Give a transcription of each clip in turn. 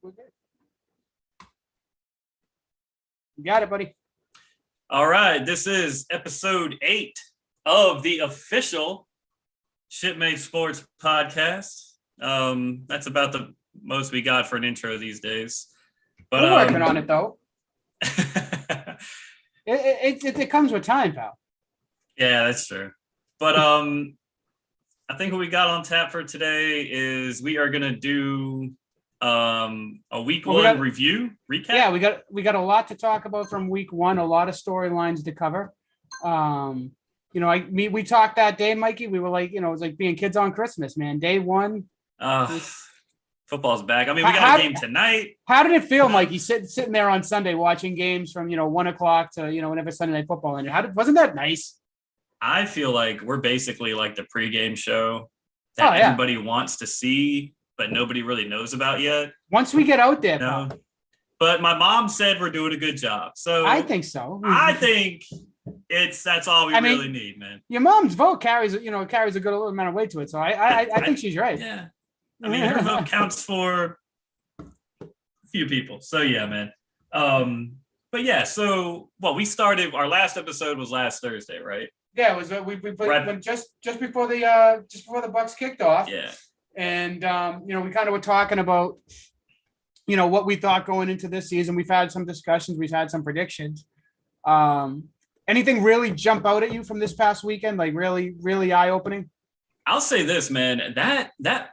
We're good. You got it, buddy. All right, this is episode 8 of the official Shipmate Sports podcast. That's about the most we got for an intro these days. But we're working on it, though. It comes with time, pal. Yeah, that's true. But I think what we got on tap for today is we are gonna do a week one review recap. Yeah, we got a lot to talk about from week one, a lot of storylines to cover. We talked that day, Mikey. We were like, it was like being kids on Christmas, man. Day one. Football's back. I mean, we got a game tonight. How did it feel, Mikey, sitting there on Sunday watching games from 1 o'clock to whenever Sunday Night Football ended? Wasn't that nice? I feel like we're basically like the pregame show that everybody wants to see, but nobody really knows about yet. Once we get out there, but my mom said we're doing a good job, so I think so. I think that's all we really need, man. Your mom's vote carries a good amount of weight to it, so I think she's right. Yeah, I mean her vote counts for a few people, so yeah, man. But yeah, so we started. Our last episode was last Thursday, right? Yeah, it was. We played just before the Bucks kicked off. Yeah. And, we kind of were talking about, what we thought going into this season. We've had some discussions. We've had some predictions. Anything really jump out at you from this past weekend? Like really, really eye-opening? I'll say this, man. That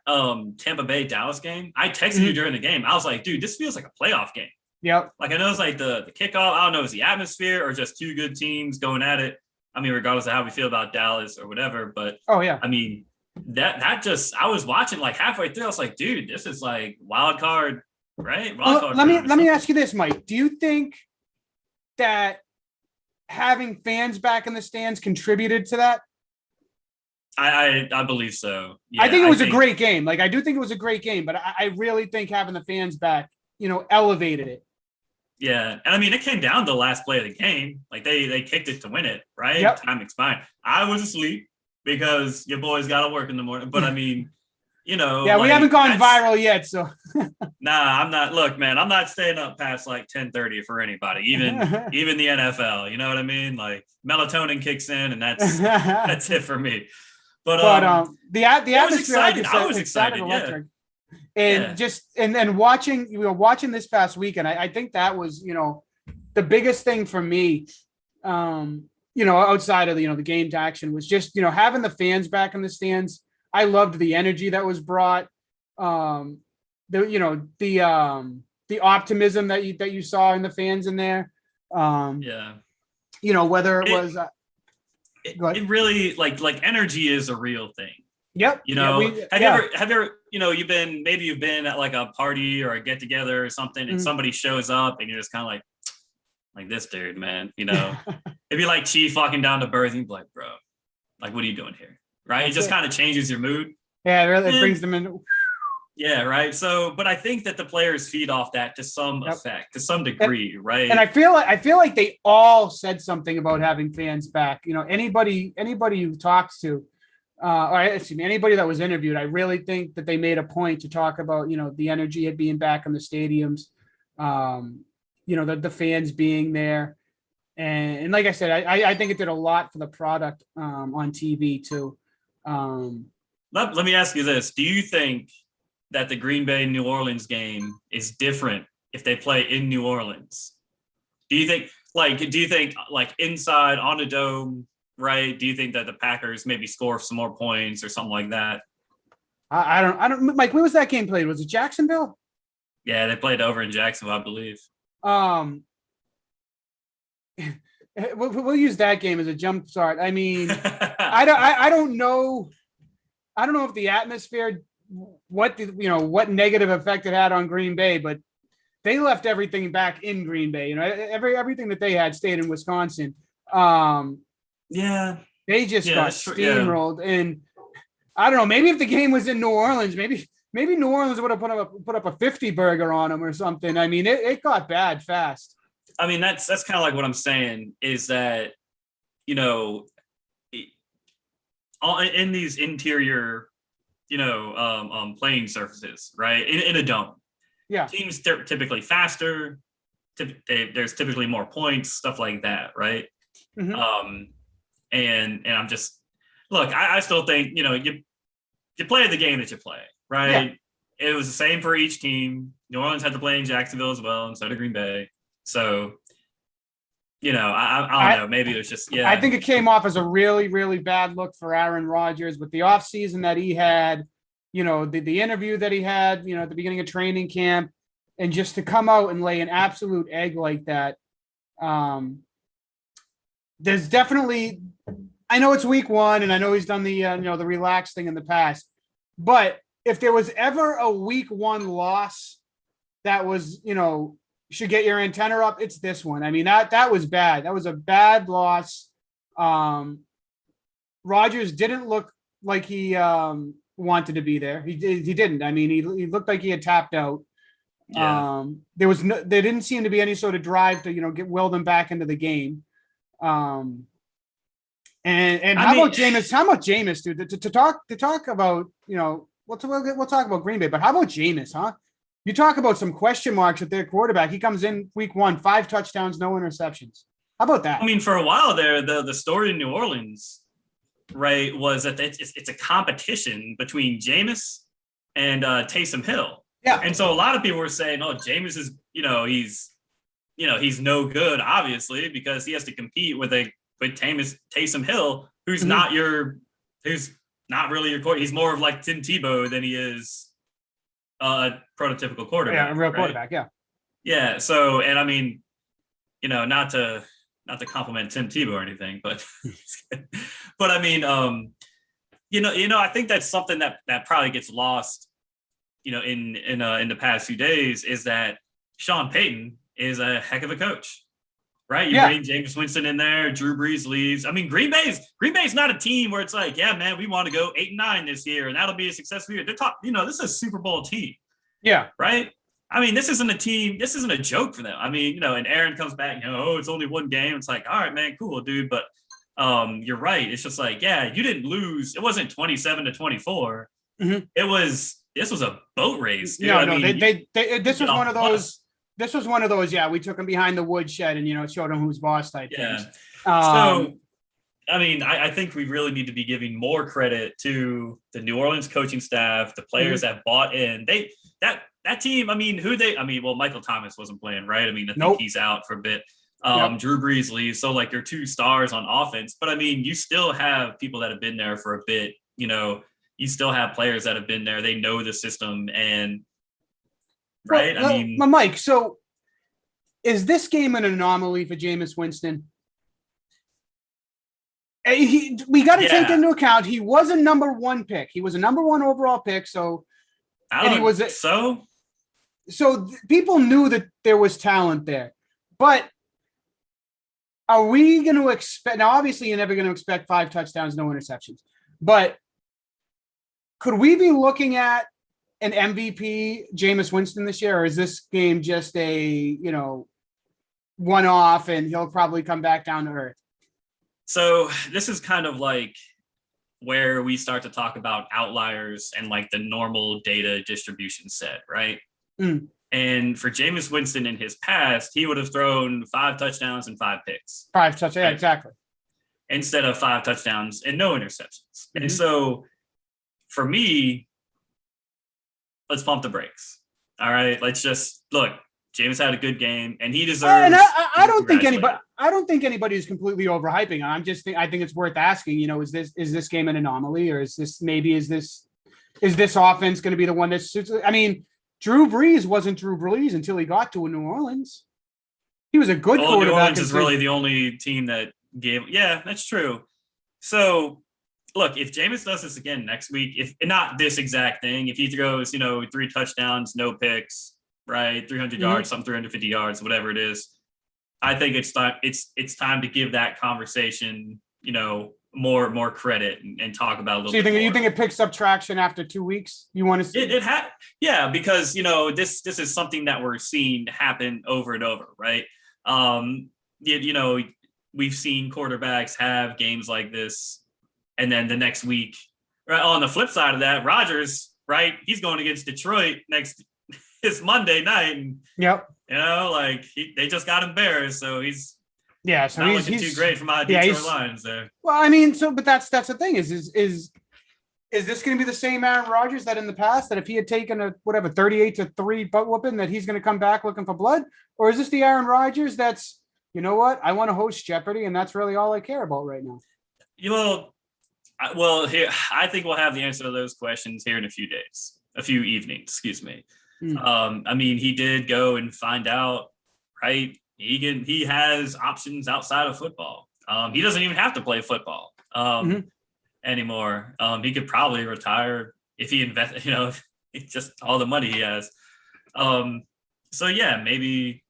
Tampa Bay Dallas game, I texted you during the game. I was like, dude, this feels like a playoff game. Yep. Like I know it's like the kickoff. I don't know if it's the atmosphere or just two good teams going at it. I mean, regardless of how we feel about Dallas or whatever. But, I mean, that just, I was watching like halfway through. I was like, dude, this is like wild card, right? Let me ask you this, Mike. Do you think that having fans back in the stands contributed to that? I believe so. Yeah, I think it was a great game. Like, I do think it was a great game, but I really think having the fans back, elevated it. Yeah. And I mean, it came down to the last play of the game. Like they kicked it to win it, right? Yep. Time expired. I was asleep because your boys got to work in the morning. But I mean, Yeah, we haven't gone viral yet. So nah, I'm not. Look, man, I'm not staying up past like 10:30 for anybody, even the NFL. You know what I mean? Like melatonin kicks in and that's it for me. But the atmosphere, I was excited. Electric. And and watching this past weekend, I think that was, the biggest thing for me, outside of the game to action was just, having the fans back in the stands. I loved the energy that was brought. The optimism that you saw in the fans in there. Whether it was it really like energy is a real thing. Yep. Have you ever, you've been at like a party or a get together or something and somebody shows up and you're just kind of like this dude, man, it'd be like Chief walking down to Birth and you'd be like, bro, like, what are you doing here? Right. It just kind of changes your mood. Yeah. It really brings them in. Yeah. Right. So, but I think that the players feed off that to some effect, to some degree. Right. And I feel like they all said something about having fans back. Anybody who talks to, anybody that was interviewed, I really think that they made a point to talk about, the energy of being back in the stadiums, the fans being there. And like I said, I think it did a lot for the product on TV too. Let me ask you this. Do you think that the Green Bay New Orleans game is different if they play in New Orleans? Do you think inside on a dome, right? Do you think that the Packers maybe score some more points or something like that? I don't. Mike, where was that game played? Was it Jacksonville? Yeah, they played over in Jacksonville, I believe. We'll use that game as a jump start. I mean, I don't know. I don't know if the atmosphere, what negative effect it had on Green Bay, but they left everything back in Green Bay. Everything that they had stayed in Wisconsin. Yeah, they just got steamrolled, and I don't know. Maybe if the game was in New Orleans, maybe New Orleans would have put up a 50 burger on them or something. I mean, it got bad fast. I mean, that's kind of like what I'm saying is that in these interior playing surfaces, right, in a dome, Yeah. Teams typically faster. There's typically more points, stuff like that, right? Mm-hmm. And I'm just look. I still think you play the game that you play, right? Yeah. It was the same for each team. New Orleans had to play in Jacksonville as well, and so did Green Bay. So, I don't know. Maybe it was just, yeah. I think it came off as a really, really bad look for Aaron Rodgers with the offseason that he had, the interview that he had, at the beginning of training camp, and just to come out and lay an absolute egg like that. There's definitely, I know it's week 1 and I know he's done the, the relaxed thing in the past, but if there was ever a week 1 loss that was, should get your antenna up, it's this one. I mean, that was bad. That was a bad loss. Rodgers didn't look like he wanted to be there. He didn't. I mean, he looked like he had tapped out. Yeah. There didn't seem to be any sort of drive to, will them back into the game. And how about Jameis? How about Jameis, dude? To talk about, we'll talk about Green Bay, but how about Jameis, huh? You talk about some question marks at their quarterback. He comes in week 1, 5 touchdowns, no interceptions. How about that? I mean, for a while there, the story in New Orleans, right, was that it's a competition between Jameis and Taysom Hill. Yeah. And so a lot of people were saying, oh, Jameis is, he's no good, obviously, because he has to compete with Taysom Hill, who's who's not really your quarterback. He's more of like Tim Tebow than he is a prototypical quarterback. Yeah, a real right? quarterback. Yeah. Yeah. So, and I mean, not to compliment Tim Tebow or anything, but I mean, I think that's something that probably gets lost, in the past few days, is that Sean Payton is a heck of a coach, right? You bring Jameis Winston in there, Drew Brees leaves. I mean, Green Bay's not a team where it's like, yeah, man, we want to go 8-9 this year, and that'll be a successful year. This is a Super Bowl team. Yeah. Right. I mean, this isn't a team. This isn't a joke for them. I mean, and Aaron comes back, it's only one game. It's like, all right, man, cool, dude. But you're right. It's just like, yeah, you didn't lose. It wasn't 27-24. Mm-hmm. This was a boat race. Dude. This was one of those. This was one of those. Yeah, we took him behind the woodshed and showed him who's boss type things. So, I mean, I think we really need to be giving more credit to the New Orleans coaching staff, the players that bought in. That team. I mean, well, Michael Thomas wasn't playing, right? I mean, I think he's out for a bit. Drew Brees leaves, so like your 2 stars on offense. But I mean, you still have people that have been there for a bit. You still have players that have been there. They know the system, and right. Well, I mean, Mike. So, is this game an anomaly for Jameis Winston? We got to take into account he was a number 1 pick. He was a number 1 overall pick. So, So people knew that there was talent there, but are we going to expect? Now, obviously, you're never going to expect 5 touchdowns, no interceptions, but could we be looking at an MVP Jameis Winston this year, or is this game just a one-off and he'll probably come back down to earth? So this is kind of like where we start to talk about outliers and like the normal data distribution set, right? And for Jameis Winston in his past, he would have thrown 5 touchdowns and 5 picks. 5 touchdowns, right? Exactly. Instead of 5 touchdowns and no interceptions. And so for me, let's pump the brakes. All right, let's just look. Jameis had a good game, and he deserves. And I don't think anybody is completely overhyping. I think it's worth asking. Is this game an anomaly, or is this offense going to be the one that suits? I mean, Drew Brees wasn't Drew Brees until he got to New Orleans. He was a good quarterback. New Orleans is really the only team that gave. Yeah, that's true. So, look, if Jameis does this again next week, if not this exact thing, if he throws, 3 touchdowns, no picks, right, 300 yards, 350 yards, whatever it is, I think it's time. It's time to give that conversation, more credit and talk about a little. So you think it picks up traction after 2 weeks? You want to see it? Yeah, because this is something that we're seeing happen over and over, right? We've seen quarterbacks have games like this, and then the next week, right, on the flip side of that, Rodgers, right, he's going against Detroit it's Monday night, and Yep. like they just got embarrassed, so he's So not looking too great from out of Detroit Lions there. Well, I mean, but that's the thing is this going to be the same Aaron Rodgers that in the past, that if he had taken a 38-3 butt whooping, that he's going to come back looking for blood? Or is this the Aaron Rodgers that's, you know what, I want to host Jeopardy, and that's really all I care about right now? Here, I think we'll have the answer to those questions here in a few evenings, excuse me. I mean, he did go and find out, right? He has options outside of football. He doesn't even have to play football anymore. He could probably retire if he invest, just all the money he has. So yeah, maybe,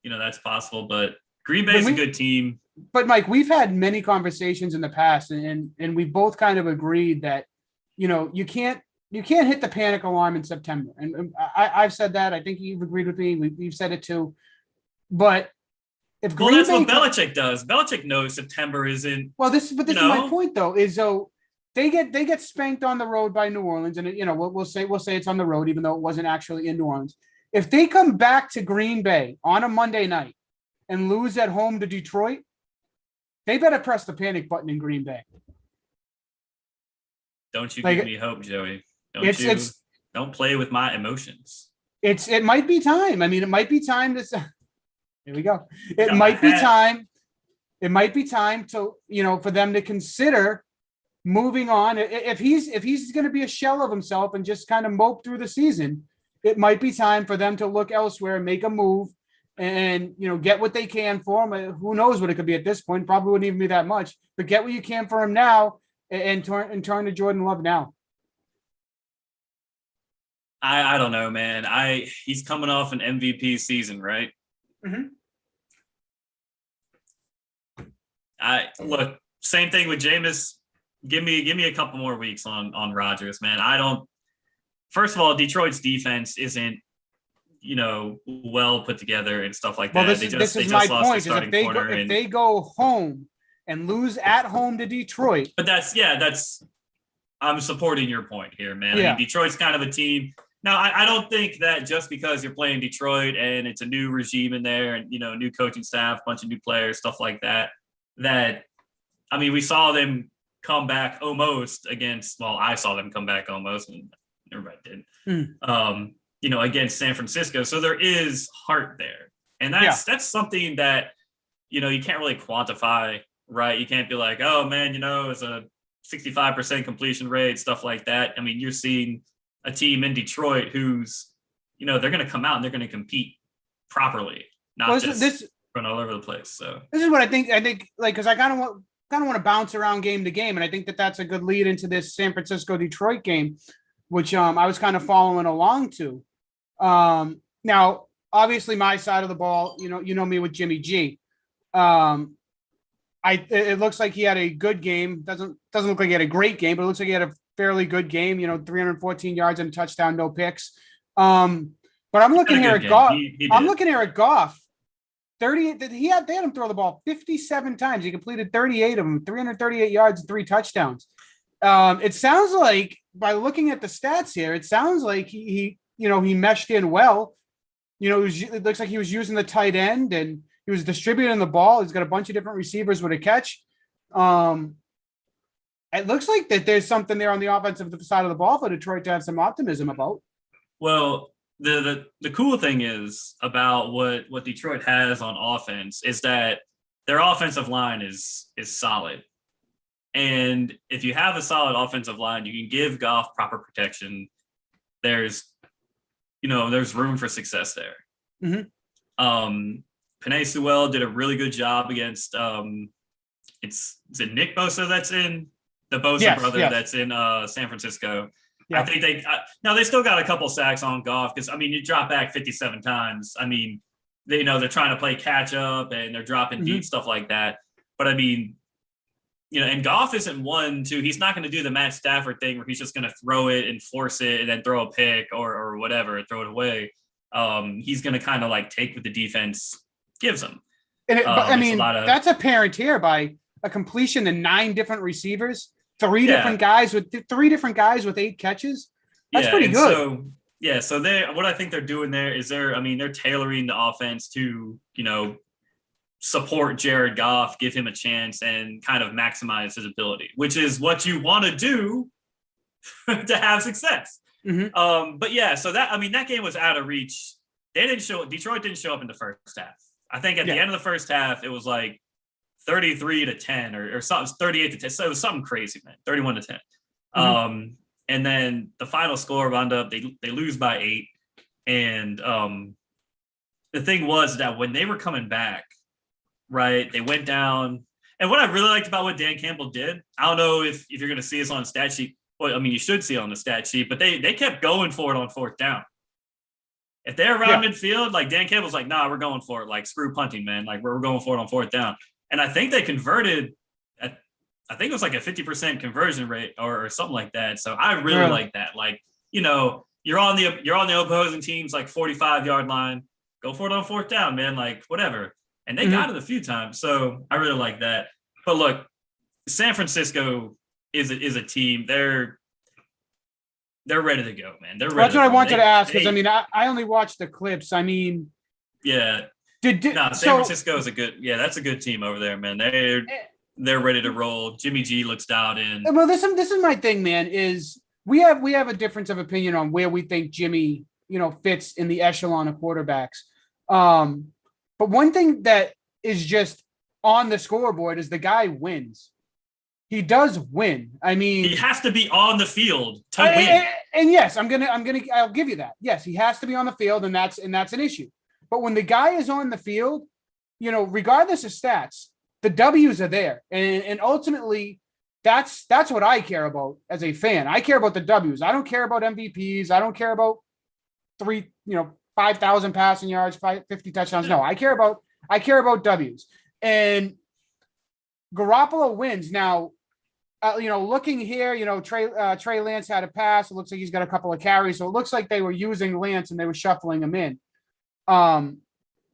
that's possible, but Green Bay is a good team. But Mike, we've had many conversations in the past, and we both kind of agreed that, you can't hit the panic alarm in September. And I've said that. I think you've agreed with me. We've said it too. But if that's what Belichick does. Belichick knows September isn't. Well, this is my point though. Is so they get spanked on the road by New Orleans, and we'll say it's on the road, even though it wasn't actually in New Orleans. If they come back to Green Bay on a Monday night and lose at home to Detroit, they better press the panic button in Green Bay. Don't you give me hope, Joey? Don't play with my emotions. It might be time. I mean, it might be time to. Here we go. It might be time. It might be time to, for them to consider moving on. If he's going to be a shell of himself and just kind of mope through the season, it might be time for them to look elsewhere and make a move and, get what they can for him. Who knows what it could be at this point? Probably wouldn't even be that much, but get what you can for him now and turn to Jordan Love now. I don't know, man. He's coming off an MVP season, right? Mm-hmm. Look, same thing with Jameis. Give me a couple more weeks on Rodgers, man. First of all, Detroit's defense isn't, well put together and stuff like that. Well, this is my point. Is if they go home and lose at home to Detroit. But I'm supporting your point here, man. Yeah. I mean, Detroit's kind of a team. Now, I don't think that just because you're playing Detroit and it's a new regime in there and, new coaching staff, bunch of new players, stuff like that, we saw them come back almost against, I saw them come back almost, and everybody did, against San Francisco. So there is heart there. And that's something that, you can't really quantify, right? You can't be like, oh, man, it's a 65% completion rate, stuff like that. I mean, you're seeing a team in Detroit who's, they're going to come out and they're going to compete properly, not just run all over the place. So this is what I think, because I kind of want to bounce around game to game. And I think that that's a good lead into this San Francisco Detroit game, which I was kind of following along to. Now, obviously my side of the ball, you know me with Jimmy G. It looks like he had a good game. Doesn't look like he had a great game, but it looks like he had a fairly good game. 314 yards and a touchdown, no picks. But I'm looking here at Goff. I'm looking here at Goff. 38. They had him throw the ball 57 times. He completed 38 of them, 338 yards and 3 touchdowns. It sounds like, by looking at the stats here, it sounds like he meshed in well. It looks like he was using the tight end and he was distributing the ball. He's got a bunch of different receivers with a catch. It looks like that there's something there on the offensive side of the ball for Detroit to have some optimism about. Well, the cool thing is about what Detroit has on offense is that their offensive line is solid. And if you have a solid offensive line, you can give Goff proper protection. There's room for success there. Mm-hmm. Penei Sewell did a really good job against is it Nick Bosa that's in the Bosa brother that's in San Francisco. Yeah. I think they still got a couple sacks on Goff because you drop back 57 times. They're trying to play catch up and they're dropping deep stuff like that. But and Goff isn't one to, he's not going to do the Matt Stafford thing where he's just going to throw it and force it and then throw a pick or whatever, throw it away. He's going to kind of take what the defense gives him. And that's apparent here by a completion to 9 different receivers, 3 different guys with 8 catches. That's pretty good. So Yeah, so what I think they're doing there is they're tailoring the offense to, support Jared Goff, give him a chance, and kind of maximize his ability, which is what you want to do to have success. But yeah, so that game was out of reach. Detroit didn't show up in the first half. I think at the end of the first half, it was like 33-10 or something, 38-10. So it was something crazy, man. 31-10. And then the final score wound up, they lose by 8. And the thing was that when they were coming back, right, they went down. And what I really liked about what Dan Campbell did, I don't know if you're going to see this on the stat sheet. Well, I mean, you should see it on the stat sheet, but they kept going for it on 4th down. If they're around midfield, like Dan Campbell's like, nah, we're going for it. Like, screw punting, man. Like, we're going for it on 4th down. And I think they converted I think it was like a 50% conversion rate or something like that. So I really like that. Like, you're on the opposing team's like 45-yard line. Go for it on 4th down, man. Like, whatever. And they got it a few times. So I really like that. But look, San Francisco is a team. They're ready to go, man. They're ready. That's what I wanted to ask, because I only watched the clips. I mean, yeah. San Francisco is that's a good team over there, man. They're ready to roll. Jimmy G looks dialed in. Well, this is my thing, man, is we have a difference of opinion on where we think Jimmy, fits in the echelon of quarterbacks. But one thing that is just on the scoreboard is the guy wins. He does win. I mean, he has to be on the field to win. And yes, I'll give you that. Yes, he has to be on the field, and that's an issue. But when the guy is on the field, regardless of stats, the W's are there. And ultimately, that's what I care about as a fan. I care about the W's. I don't care about MVPs. I don't care about 5,000 passing yards, 50 touchdowns. No, I care about W's. And Garoppolo wins. Now, looking here, Trey Lance had a pass. It looks like he's got a couple of carries. So it looks like they were using Lance and they were shuffling him in. I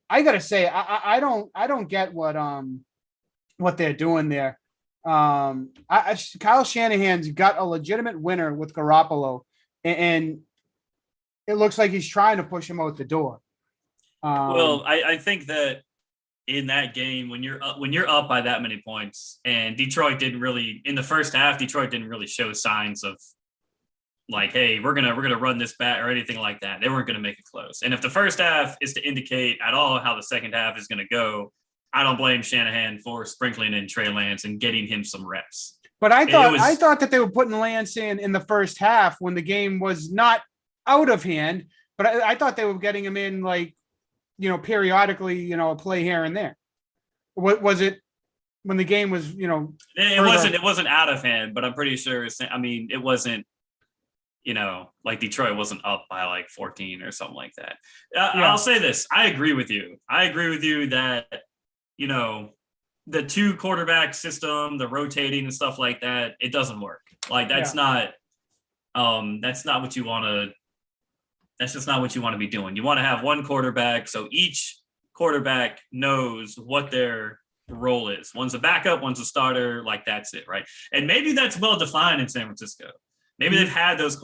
gotta say, I don't get what they're doing there. Kyle Shanahan's got a legitimate winner with Garoppolo, and it looks like he's trying to push him out the door. Well, I think that in that game, when you're up by that many points, and Detroit didn't really in the first half, Detroit didn't really show signs of like, hey, we're gonna run this back or anything like that. They weren't gonna make it close. And if the first half is to indicate at all how the second half is gonna go, I don't blame Shanahan for sprinkling in Trey Lance and getting him some reps. But I thought that they were putting Lance in the first half when the game was not out of hand. But I thought they were getting him in like, periodically, a play here and there. What was it when the game was, It wasn't out of hand, but I'm pretty sure. It wasn't. Like Detroit wasn't up by like 14 or something like that. I'll say this. I agree with you. That, the 2 quarterback system, the rotating and stuff like that, it doesn't work. Like that's not what you want to, that's just not what you want to be doing. You want to have one quarterback. So each quarterback knows what their role is. One's a backup, one's a starter. Like that's it. Right. And maybe that's well defined in San Francisco. Maybe they've had those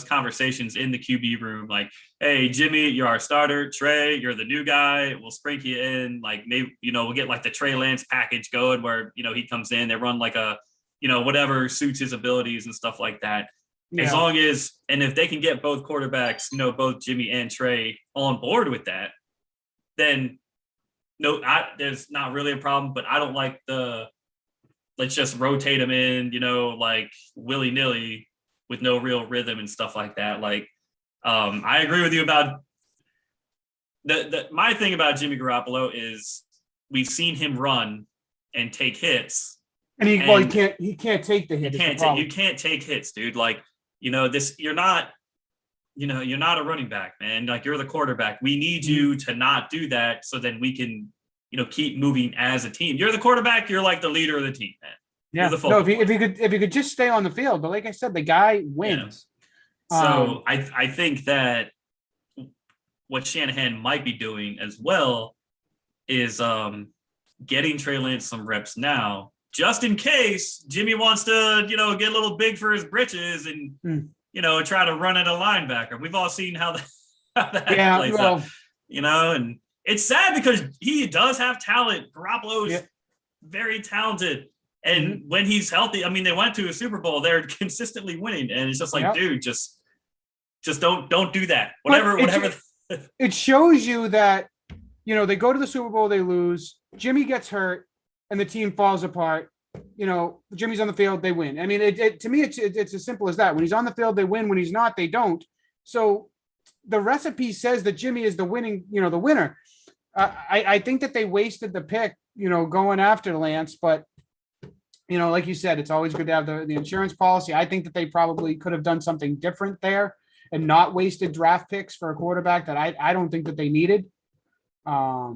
conversations in the QB room, like, hey, Jimmy, you're our starter. Trey, you're the new guy. We'll sprinkle you in. Like maybe, we'll get like the Trey Lance package going where, he comes in, they run like a, whatever suits his abilities and stuff like that. Yeah. As long as, and if they can get both quarterbacks, both Jimmy and Trey on board with that, then there's not really a problem, but I don't like let's just rotate them in, like willy-nilly with no real rhythm and stuff like that. Like, I agree with you about my thing about Jimmy Garoppolo is we've seen him run and take hits. And he can't take the hit. You can't take hits, dude. Like, you're not a running back, man. Like you're the quarterback. We need you to not do that. So then we can, keep moving as a team. You're the quarterback. You're like the leader of the team, man. Yeah. If you could just stay on the field, but like I said, the guy wins. Yeah. So I think that what Shanahan might be doing as well is getting Trey Lance some reps now, just in case Jimmy wants to, get a little big for his britches and and try to run at a linebacker. We've all seen how that plays well, out, and it's sad because he does have talent. Garoppolo's very talented. And when he's healthy, I mean, they went to a Super Bowl, they're consistently winning. And it's just like, dude, just don't do that. Whatever. It shows you that, they go to the Super Bowl, they lose, Jimmy gets hurt, and the team falls apart. Jimmy's on the field, they win. I mean, to me, it's as simple as that. When he's on the field, they win. When he's not, they don't. So the recipe says that Jimmy is the winner. I think that they wasted the pick, going after Lance, but like you said, it's always good to have the insurance policy. I think that they probably could have done something different there and not wasted draft picks for a quarterback that I don't think that they needed. I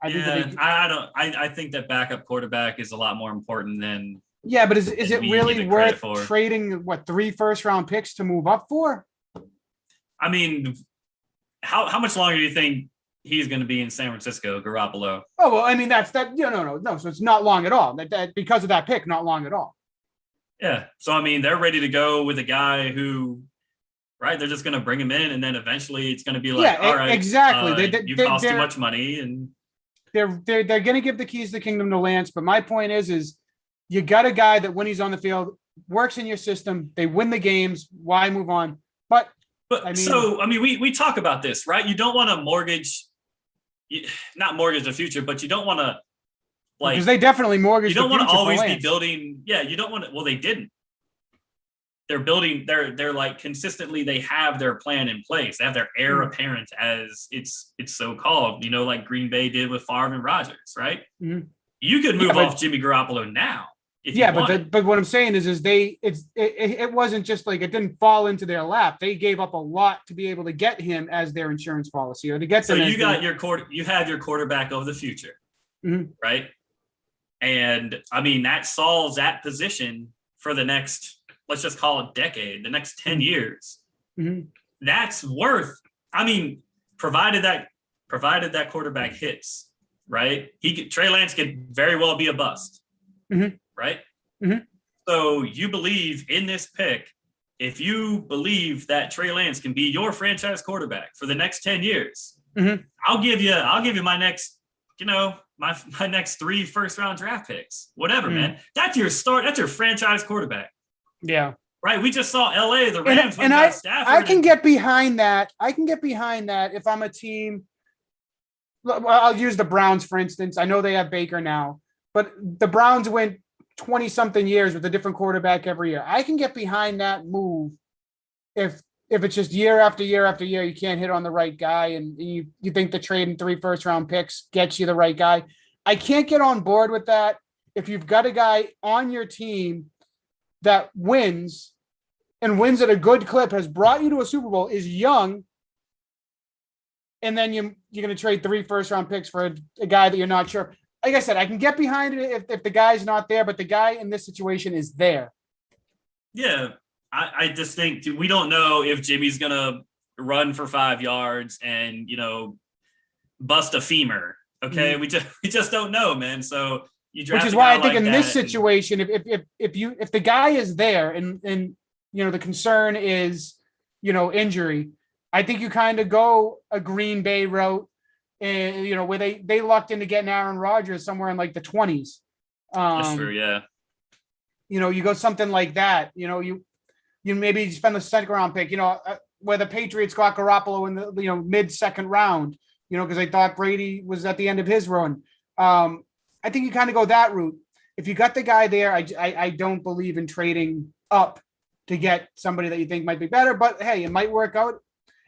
think that backup quarterback is a lot more important than. Yeah, but is it really worth trading 3 first-round picks to move up for? I mean, how much longer do you think he's going to be in San Francisco, Garoppolo? Oh, well, I mean, that's that. No. So it's not long at all. That because of that pick, not long at all. Yeah. So, I mean, they're ready to go with a guy who, right, they're just going to bring him in, and then eventually it's going to be like, all right, exactly. You cost too much money. And they're going to give the keys to the kingdom to Lance. But my point is you got a guy that when he's on the field works in your system, they win the games. Why move on? But we talk about this, right? You don't want to not mortgage the future, but you don't want to because they definitely mortgage. You don't want to always be building. Yeah, you don't want to. Well, they didn't. They're building. They're like consistently. They have their plan in place. They have their heir apparent, as it's so called. Like Green Bay did with Favre and Rodgers, right? Mm-hmm. You could move off Jimmy Garoppolo now. But what I'm saying is it wasn't just like it didn't fall into their lap. They gave up a lot to be able to get him as their insurance policy or to get. So you got you have your quarterback of the future, right? And I mean that solves that position for the next, let's just call it decade, the next 10 years. Mm-hmm. That's worth. I mean, provided that quarterback hits, right? Trey Lance could very well be a bust. Mm-hmm. Right? Mm-hmm. So you believe in this pick. If you believe that Trey Lance can be your franchise quarterback for the next 10 years, I'll give you my next, my next 3 first-round draft picks. Whatever, man. That's your start. That's your franchise quarterback. Yeah. Right. We just saw LA, the Rams, and I can get behind that. If I'm a team. I'll use the Browns, for instance. I know they have Baker now, but the Browns went 20-something years with a different quarterback every year. I can get behind that move if it's just year after year after year, you can't hit on the right guy and you think the trade in 3 first-round picks gets you the right guy. I can't get on board with that if you've got a guy on your team that wins and wins at a good clip, has brought you to a Super Bowl, is young, and then you're going to trade 3 first-round picks for a guy that you're not sure. Like I said, I can get behind it if the guy's not there, but the guy in this situation is there. Yeah, I just think we don't know if Jimmy's going to run for 5 yards and, bust a femur. Okay, mm-hmm. we just don't know, man. So you draft, which is why I think in this situation, if the guy is there and the concern is injury, I think you kind of go a Green Bay route. And where they lucked into getting Aaron Rodgers somewhere in like the 20s. That's true, yeah. You go something like that. You maybe spend a second-round pick. Where the Patriots got Garoppolo in the mid-second round. Because they thought Brady was at the end of his run. I think you kind of go that route. If you got the guy there, I don't believe in trading up to get somebody that you think might be better. But hey, it might work out.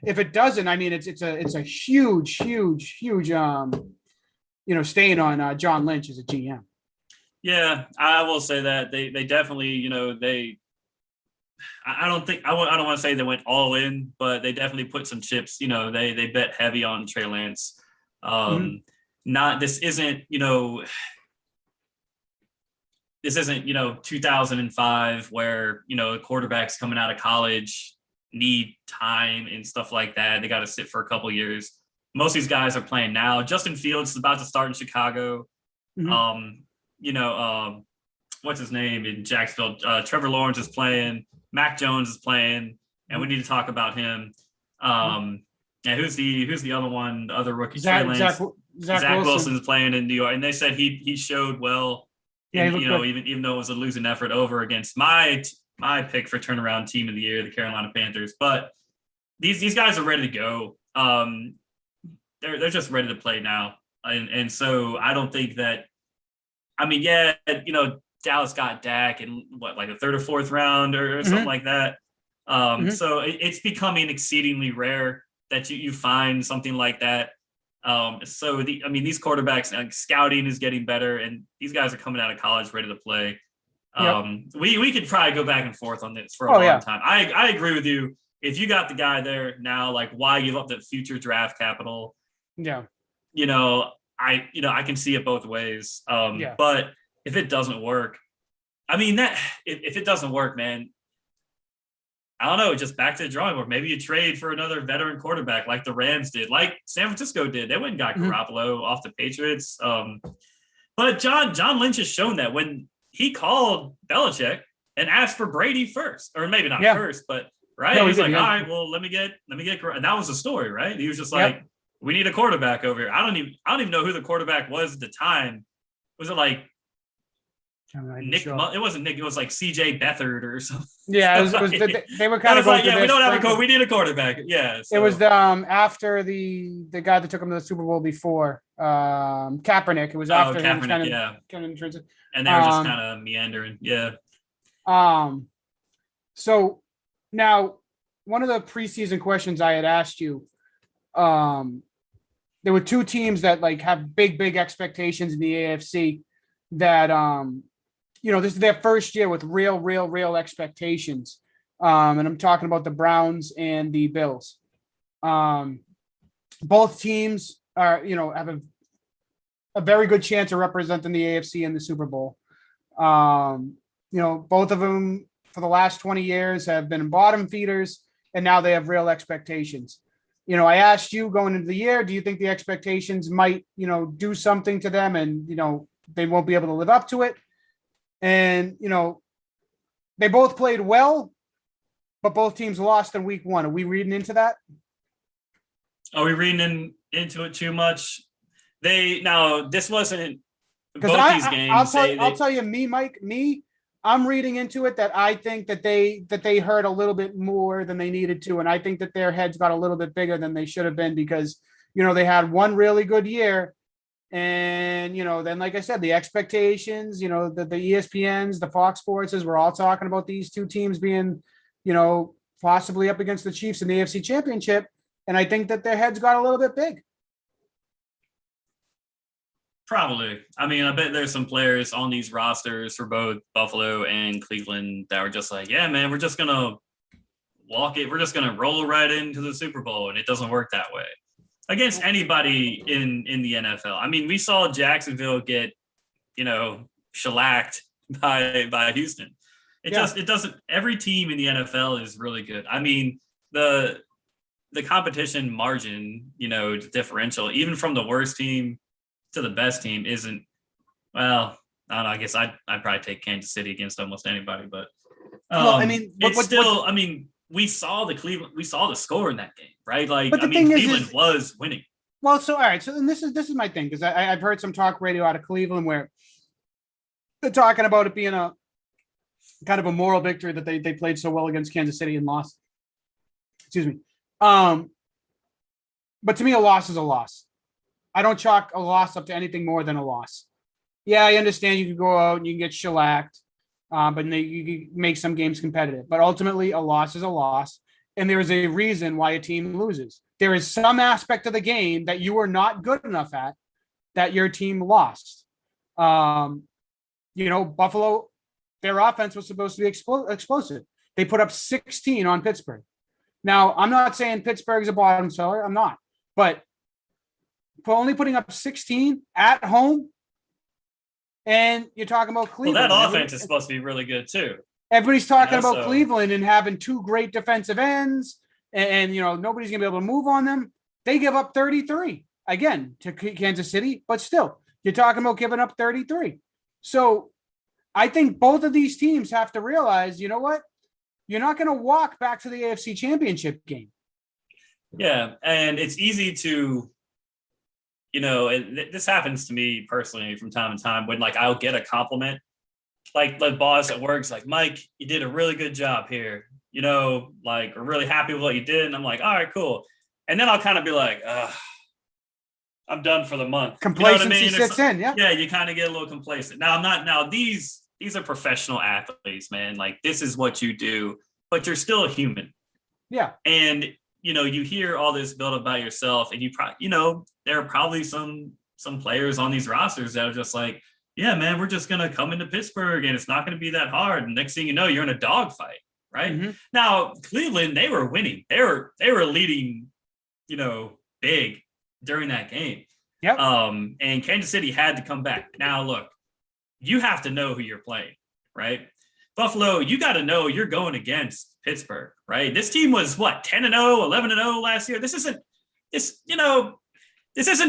If it doesn't, I mean, it's a huge, stain on John Lynch as a GM. Yeah, I will say that they definitely, I don't want to say they went all in, but they definitely put some chips. They bet heavy on Trey Lance. This isn't 2005 where quarterbacks coming out of college need time and stuff like that. They got to sit for a couple years. Most of these guys are playing now. Justin Fields is about to start in Chicago. What's his name in Jacksonville? Trevor Lawrence is playing. Mac Jones is playing. and we need to talk about him. And who's the other one? The other rookie, Trey Lance. Zach Wilson's playing in New York, and they said he showed well. Yeah, and, even though it was a losing effort over against my pick for turnaround team of the year, the Carolina Panthers. But these guys are ready to go. They're just ready to play now, and so I don't think that. I mean, yeah, Dallas got Dak in like a third or fourth round or something like that. So it's becoming exceedingly rare that you find something like that. These quarterbacks, like, scouting is getting better, and these guys are coming out of college ready to play. We could probably go back and forth on this for a long time. I agree with you. If you got the guy there now, like, why give up the future draft capital? Yeah. I can see it both ways. But if it doesn't work, if it doesn't work, man, I don't know, just back to the drawing board. Maybe you trade for another veteran quarterback like the Rams did, like San Francisco did. They went and got Garoppolo off the Patriots. But John Lynch has shown that when he called Belichick and asked for Brady first, or maybe not first, but right. No, he's like, all right, well, let me get, and that was the story, right? He was just like, we need a quarterback over here. I don't even know who the quarterback was at the time. Was it like Nick? Sure. It wasn't Nick. It was like CJ Beathard or something. Yeah, they were kind of like, we don't have a we need a quarterback. Yeah, so. It was after the guy that took him to the Super Bowl before Kaepernick. It was after Kaepernick, and they were just kind of meandering. Yeah. So now, one of the preseason questions I had asked you, there were two teams that like have big expectations in the AFC that this is their first year with real expectations. And I'm talking about the Browns and the Bills. Both teams are, have a very good chance of representing the AFC in the Super Bowl. Both of them for the last 20 years have been bottom feeders, and now they have real expectations. I asked you going into the year, do you think the expectations might, do something to them and, they won't be able to live up to it? And, they both played well, but both teams lost in week one. Are we reading into that? Are we reading into it too much? This wasn't both these games. I'll tell you, Mike, I'm reading into it that I think that they hurt a little bit more than they needed to. And I think that their heads got a little bit bigger than they should have been because, they had one really good year. And, then, like I said, the expectations, the ESPNs, the Fox Sports, we're all talking about these two teams being, possibly up against the Chiefs in the AFC Championship. And I think that their heads got a little bit big. Probably. I bet there's some players on these rosters for both Buffalo and Cleveland that were just like, yeah, man, we're just going to walk it. We're just going to roll right into the Super Bowl. And it doesn't work that way against anybody in the NFL. We saw Jacksonville get, shellacked by Houston. It doesn't, every team in the NFL is really good. The competition margin, differential, even from the worst team to the best team isn't, well, I don't know. I guess I'd probably take Kansas City against almost anybody, but we saw the score in that game, right? Like, Cleveland was winning. Well, so all right, so and this is my thing because I've heard some talk radio out of Cleveland where they're talking about it being a kind of a moral victory that they played so well against Kansas City and lost. Excuse me. But to me, a loss is a loss. I don't chalk a loss up to anything more than a loss. Yeah, I understand you can go out and you can get shellacked, but you can make some games competitive. But ultimately, a loss is a loss, and there is a reason why a team loses. There is some aspect of the game that you were not good enough at that your team lost. Buffalo, their offense was supposed to be explosive. They put up 16 on Pittsburgh. Now, I'm not saying Pittsburgh's a bottom seller. I'm not. But for only putting up 16 at home, and you're talking about Cleveland. Well, that offense is supposed to be really good too. Everybody's talking about Cleveland and having two great defensive ends, and nobody's gonna be able to move on them. They give up 33 again to Kansas City, but still, you're talking about giving up 33. So I think both of these teams have to realize, you know what? you're not going to walk back to the AFC Championship game. Yeah, and it's easy to, this happens to me personally from time to time when like I'll get a compliment, like the boss at work's like, Mike, you did a really good job here. Like we're really happy with what you did. And I'm like, all right, cool. And then I'll kind of be like, I'm done for the month. Complacency sets in. Yeah. Yeah. You kind of get a little complacent. Now these are professional athletes, man. Like this is what you do, but you're still a human. Yeah. And, you hear all this build about yourself and you probably, there are probably some players on these rosters that are just like, yeah, man, we're just going to come into Pittsburgh and it's not going to be that hard. And next thing you know, you're in a dogfight, right? Mm-hmm. Now, Cleveland, they were winning. They were leading, big during that game. Yep. And Kansas City had to come back. Now, look, you have to know who you're playing, right? Buffalo, you got to know you're going against Pittsburgh, right? This team was what, 10-0, 11-0 last year. This isn't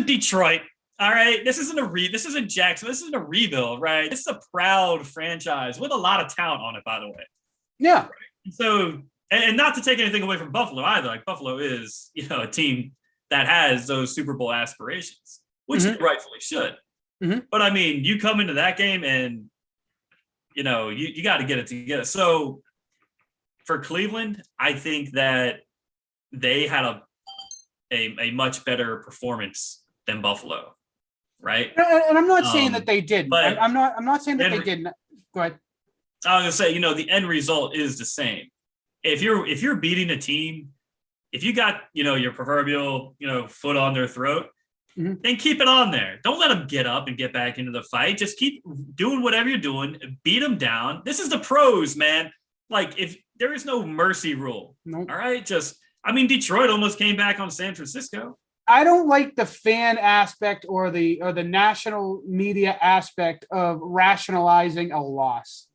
Detroit. All right. This isn't Jackson. This isn't a rebuild, right? This is a proud franchise with a lot of talent on it, by the way. Yeah. Right? So, and not to take anything away from Buffalo either. Like Buffalo is, a team that has those Super Bowl aspirations, which they rightfully should. Mm-hmm. But I mean, you come into that game and, you got to get it together. So for Cleveland, I think that they had a much better performance than Buffalo. Right. And I'm not saying that they didn't. But I'm not saying that they didn't. Go ahead. I was gonna say, the end result is the same. If you're beating a team, if you got, your proverbial, foot on their throat, then keep it on there. Don't let them get up and get back into the fight. Just keep doing whatever you're doing. Beat them down. This is the pros, man. Like if there is no mercy rule. Nope. All right. Detroit almost came back on San Francisco. I don't like the fan aspect or the national media aspect of rationalizing a loss.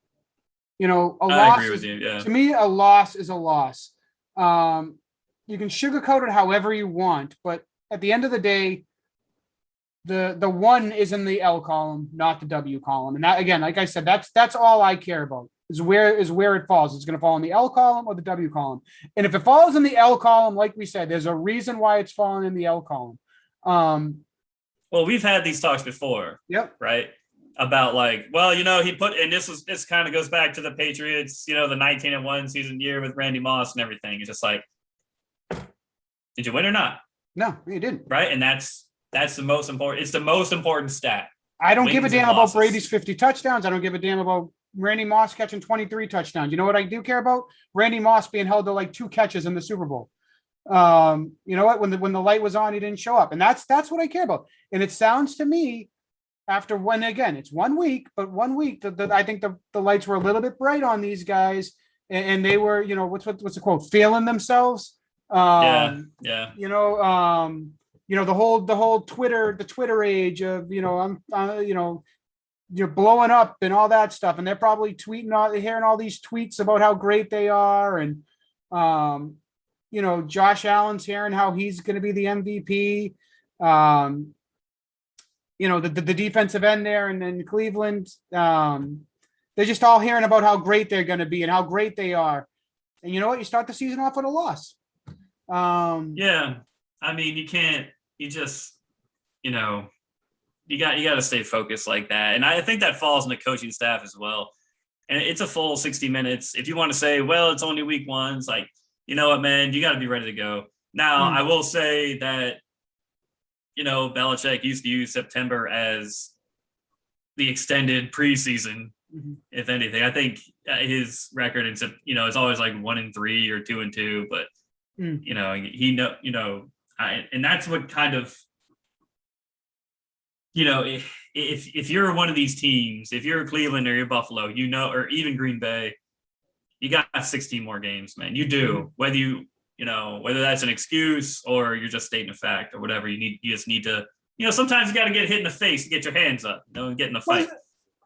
I agree with you. Yeah. To me, a loss is a loss. You can sugarcoat it however you want, but at the end of the day, the one is in the L column, not the W column. And that, again, like I said, that's all I care about is where it falls. It's going to fall in the L column or the W column. And if it falls in the L column, like we said, there's a reason why it's falling in the L column. Well, we've had these talks before. Yep. Right. About like, well, he put, and this kind of goes back to the Patriots, the 19-1 season year with Randy Moss and everything. It's just like, did you win or not? No, you didn't. Right. And that's the most important. It's the most important stat. I don't give a damn about Brady's 50 touchdowns. I don't give a damn about Randy Moss catching 23 touchdowns. You know what I do care about? Randy Moss being held to like 2 catches in the Super Bowl. You know what? When the light was on, he didn't show up. And that's what I care about. And it sounds to me after it's 1 week, but 1 week, I think the lights were a little bit bright on these guys and they were, what's the quote? Feeling themselves. Yeah. The whole Twitter age of, you're blowing up and all that stuff. And they're probably hearing all these tweets about how great they are. And, Josh Allen's hearing how he's going to be the MVP. The defensive end there and then Cleveland, they're just all hearing about how great they're going to be and how great they are. And you know what? You start the season off with a loss. Yeah. I mean, you can't, you just, you got to stay focused like that. And I think that falls on the coaching staff as well. And it's a full 60 minutes. If you want to say, well, it's only week 1, it's like, you know what, man, you got to be ready to go. Now, I will say that, Belichick used to use September as the extended preseason, if anything. I think his record, is always like 1-3 or 2-2, but and that's what kind of, if you're one of these teams, if you're Cleveland or you're Buffalo, or even Green Bay, you got 16 more games, man. You do, whether that's an excuse or you're just stating a fact or whatever. You just need to, sometimes you got to get hit in the face to get your hands up, and get in the fight. Well,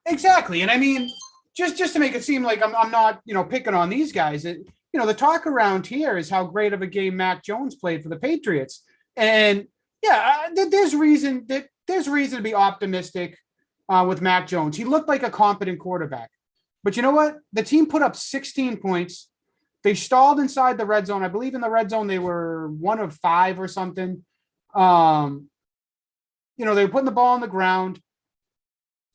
exactly. And I mean, just to make it seem like I'm not, picking on these guys. The talk around here is how great of a game Mac Jones played for the Patriots. And yeah, there's reason to be optimistic with Mac Jones. He looked like a competent quarterback. But you know what? The team put up 16 points. They stalled inside the red zone. I believe in the red zone they were 1 of 5 or something. They were putting the ball on the ground.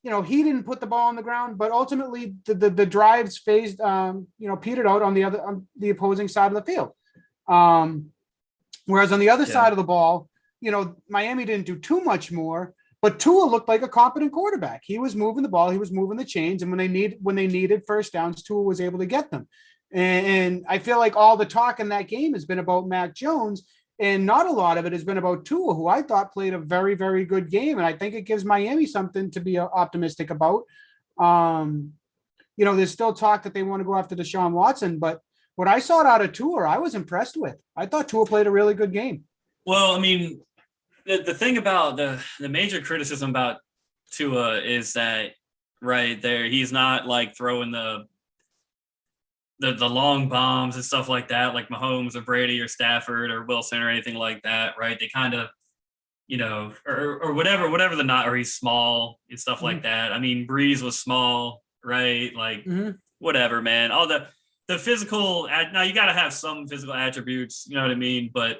He didn't put the ball on the ground, but ultimately the drives phased, petered out on the opposing side of the field. Whereas on the other side of the ball, Miami didn't do too much more, but Tua looked like a competent quarterback. He was moving the ball, he was moving the chains, and when they needed first downs, Tua was able to get them. And I feel like all the talk in that game has been about Mac Jones, and not a lot of it has been about Tua, who I thought played a very, very good game. And I think it gives Miami something to be optimistic about. There's still talk that they want to go after Deshaun Watson, but what I saw out of Tua, I was impressed with. I thought Tua played a really good game. Well, I mean, the thing about the major criticism about Tua is that right there, he's not like throwing the long bombs and stuff like that, like Mahomes or Brady or Stafford or Wilson or anything like that, right? They kind of, or whatever the not, or he's small and stuff like that. I mean, Breeze was small, right? Like whatever, man. All the physical, now you got to have some physical attributes, you know what I mean? But,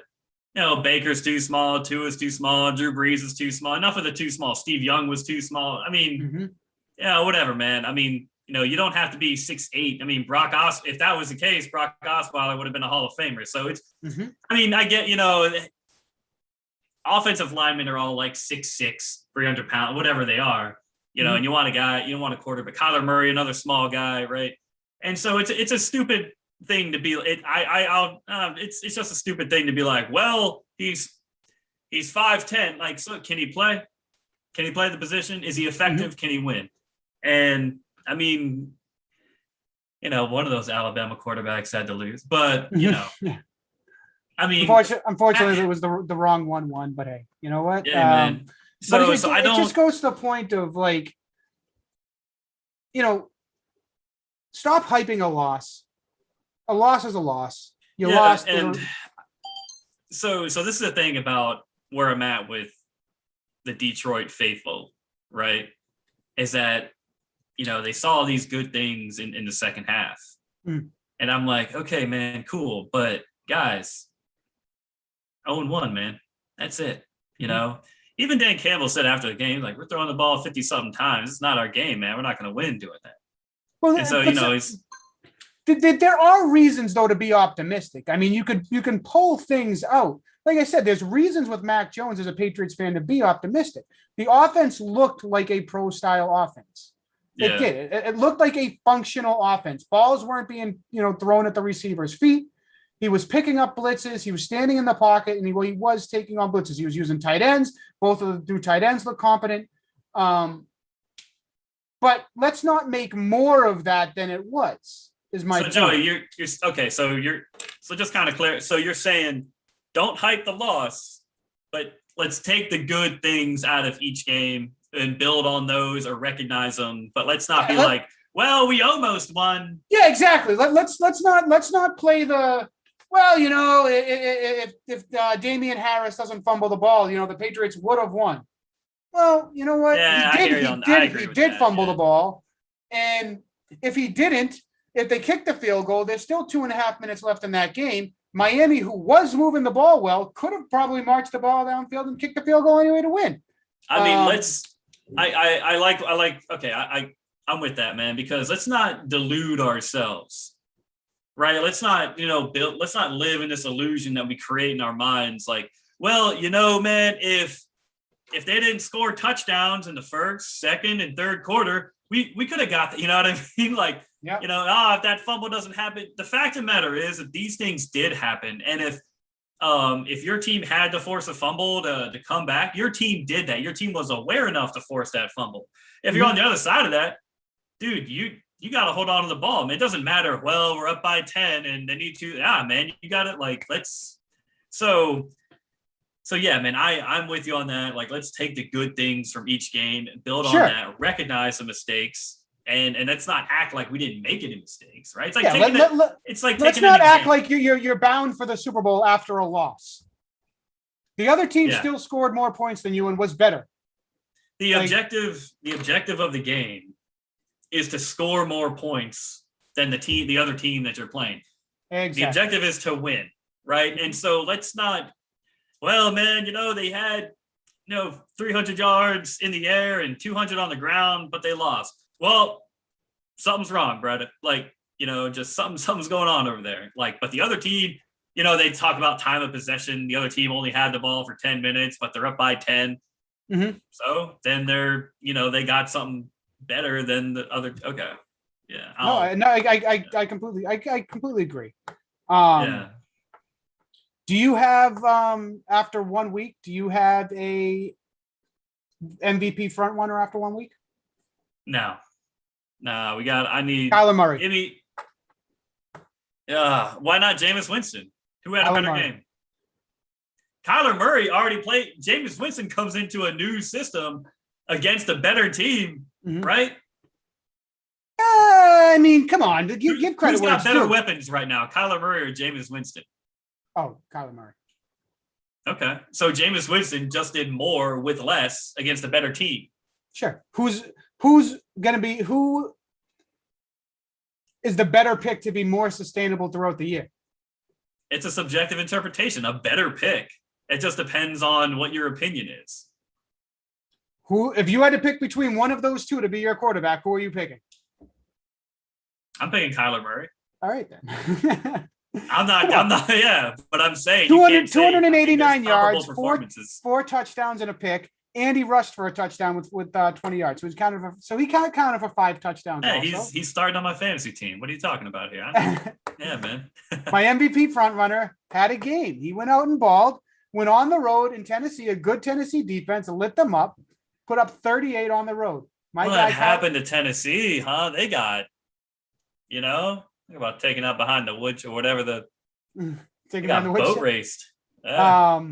Baker's too small, Tua's too small, Drew Brees is too small. Enough of the too small. Steve Young was too small. I mean, whatever, man. I mean, you don't have to be 6'8". I mean, if that was the case, Brock Osweiler would have been a Hall of Famer. So it's, I mean, I get, offensive linemen are all like 6'6", 300 pounds, whatever they are, and you want a quarterback, Kyler Murray, another small guy, right? And so it's a stupid thing to be, it's just a stupid thing to be like, well, he's 5'10", like, so can he play? Can he play the position? Is he effective? Can he win? And I mean, one of those Alabama quarterbacks had to lose, but I mean, unfortunately, it was the wrong 1-1. But hey, you know what? Yeah, man. So it just goes to the point of like, stop hyping a loss. A loss is a loss. You lost, and so this is the thing about where I'm at with the Detroit faithful, right? Is that they saw these good things in the second half. And I'm like, okay, man, cool. But guys, 0-1, man. That's it. Even Dan Campbell said after the game, like, we're throwing the ball 50-something times. It's not our game, man. We're not going to win doing that. Well, and so, there are reasons though to be optimistic. I mean, you can pull things out. Like I said, there's reasons with Mac Jones as a Patriots fan to be optimistic. The offense looked like a pro style offense. It did. It looked like a functional offense. Balls weren't being, thrown at the receiver's feet. He was picking up blitzes. He was standing in the pocket, and he was taking on blitzes. He was using tight ends. Both of the two tight ends look competent. But let's not make more of that than it was. Is my so point. Joey, you're okay. So just kind of clear. So you're saying don't hype the loss, but let's take the good things out of each game and build on those or recognize them. But let's not be like, well, we almost won. Yeah, exactly. Let's not play the, well, if Damian Harris doesn't fumble the ball, the Patriots would have won. Well, you know what? Yeah, he did fumble the ball. And if he didn't, if they kicked the field goal, there's still 2.5 minutes left in that game. Miami, who was moving the ball well, could have probably marched the ball downfield and kicked the field goal anyway to win. I mean, I'm with that, man, because let's not delude ourselves, right? Let's not, let's not live in this illusion that we create in our minds. Like, well, man, if they didn't score touchdowns in the first, second, and third quarter, we could have got that. You know what I mean? Like, yep. If that fumble doesn't happen, the fact of the matter is that these things did happen. And if your team had to force a fumble to come back, your team did that. Your team was aware enough to force that fumble. If you're on the other side of that, dude, you got to hold on to the ball. I mean, it doesn't matter. Well, we're up by 10 and they need to, man, you got it. Like, so yeah, man, I'm with you on that. Like, let's take the good things from each game, build on that, recognize the mistakes, and let's not act like we didn't make any mistakes, right? It's like let's not act like you're bound for the Super Bowl after a loss. The other team still scored more points than you and was better. The objective of the game is to score more points than the other team that you're playing. Exactly. The objective is to win, right? And so let's not, well, man, they had, 300 yards in the air and 200 on the ground, but they lost. Well, something's wrong, Brett. Like, just something's going on over there. Like, but the other team, they talk about time of possession. The other team only had the ball for 10 minutes, but they're up by 10. Mm-hmm. So then they're, they got something better than the other. Okay. Yeah. I completely agree. Yeah. Do you have, after 1 week, do you have a MVP front runner after 1 week? No, I need Kyler Murray. Maybe. Why not Jameis Winston? Who had a better game? Kyler Murray already played. Jameis Winston comes into a new system against a better team, right? I mean, come on. Give credit. Who's got better weapons right now, Kyler Murray or Jameis Winston? Oh, Kyler Murray. Okay. So Jameis Winston just did more with less against a better team. Sure. Who is the better pick to be more sustainable throughout the year? It's a subjective interpretation, a better pick. It just depends on what your opinion is. If you had to pick between one of those two to be your quarterback, who are you picking? I'm picking Kyler Murray. All right, then. I'm not, yeah, but I'm saying 289 yards, four touchdowns and a pick. And he rushed for a touchdown with 20 yards. So he kind of counted for 5 touchdowns. Yeah, he's starting on my fantasy team. What are you talking about here? Yeah, man. My MVP front runner had a game. He went out and balled, went on the road in Tennessee, a good Tennessee defense, lit them up, put up 38 on the road. What happened to Tennessee, huh? They got, about taking out behind the woods or whatever taking down the woods. Boat raced. Yeah.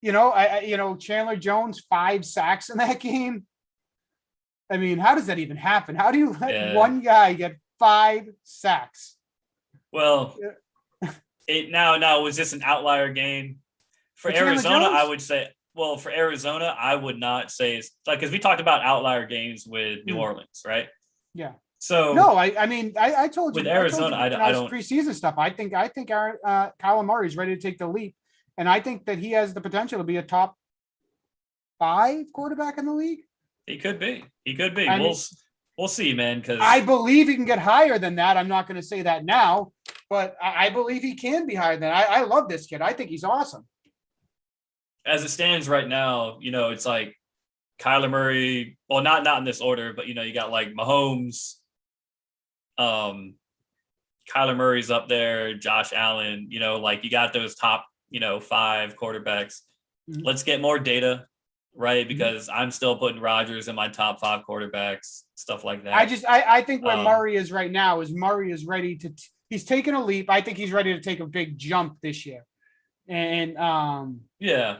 Chandler Jones, 5 sacks in that game. I mean, how does that even happen? How do you let one guy get 5 sacks? Well, was this an outlier game for Arizona? I would say. Well, for Arizona, I would not say it's like, because we talked about outlier games with New Orleans, right? Yeah. So no, I told you with Arizona, I don't preseason stuff. I think Kyler Murray is ready to take the leap, and I think that he has the potential to be a top 5 quarterback in the league. He could be. We'll see, man. Because I believe he can get higher than that. I'm not going to say that now, but I believe he can be higher than that. I love this kid. I think he's awesome. As it stands right now, it's like Kyler Murray. Well, not in this order, but you got like Mahomes. Kyler Murray's up there. Josh Allen. Like you got those top 5 quarterbacks. Mm-hmm. Let's get more data, right? Because I'm still putting Rodgers in my top 5 quarterbacks, stuff like that. I think where Murray is right now is Murray is ready to. He's taken a leap. I think he's ready to take a big jump this year, and yeah.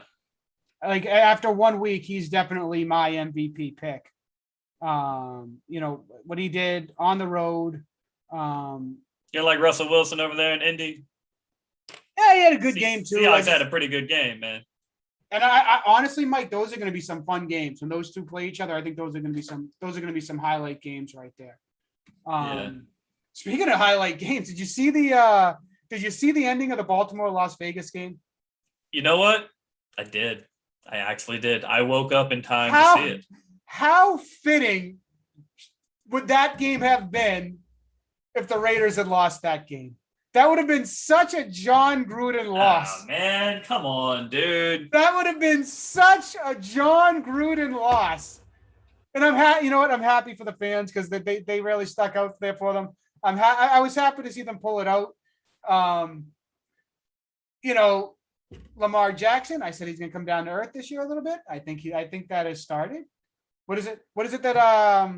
Like after 1 week, he's definitely my MVP pick. What he did on the road. You're like Russell Wilson over there in Indy. Yeah, he had a good game too. Seahawks had a pretty good game, man. And I honestly, Mike, those are going to be some fun games when those two play each other. I think those are going to be some highlight games right there. Speaking of highlight games, did you see the ending of the Baltimore Las Vegas game? You know what? I did. I actually did. I woke up in time to see it. How fitting would that game have been if the Raiders had lost that game? That would have been such a John Gruden loss. Oh, man, come on, dude. That would have been such a John Gruden loss. And I'm happy. You know what? I'm happy for the fans because they really stuck out there for them. I was happy to see them pull it out. Lamar Jackson. I said he's going to come down to earth this year a little bit. I think that has started. What is it that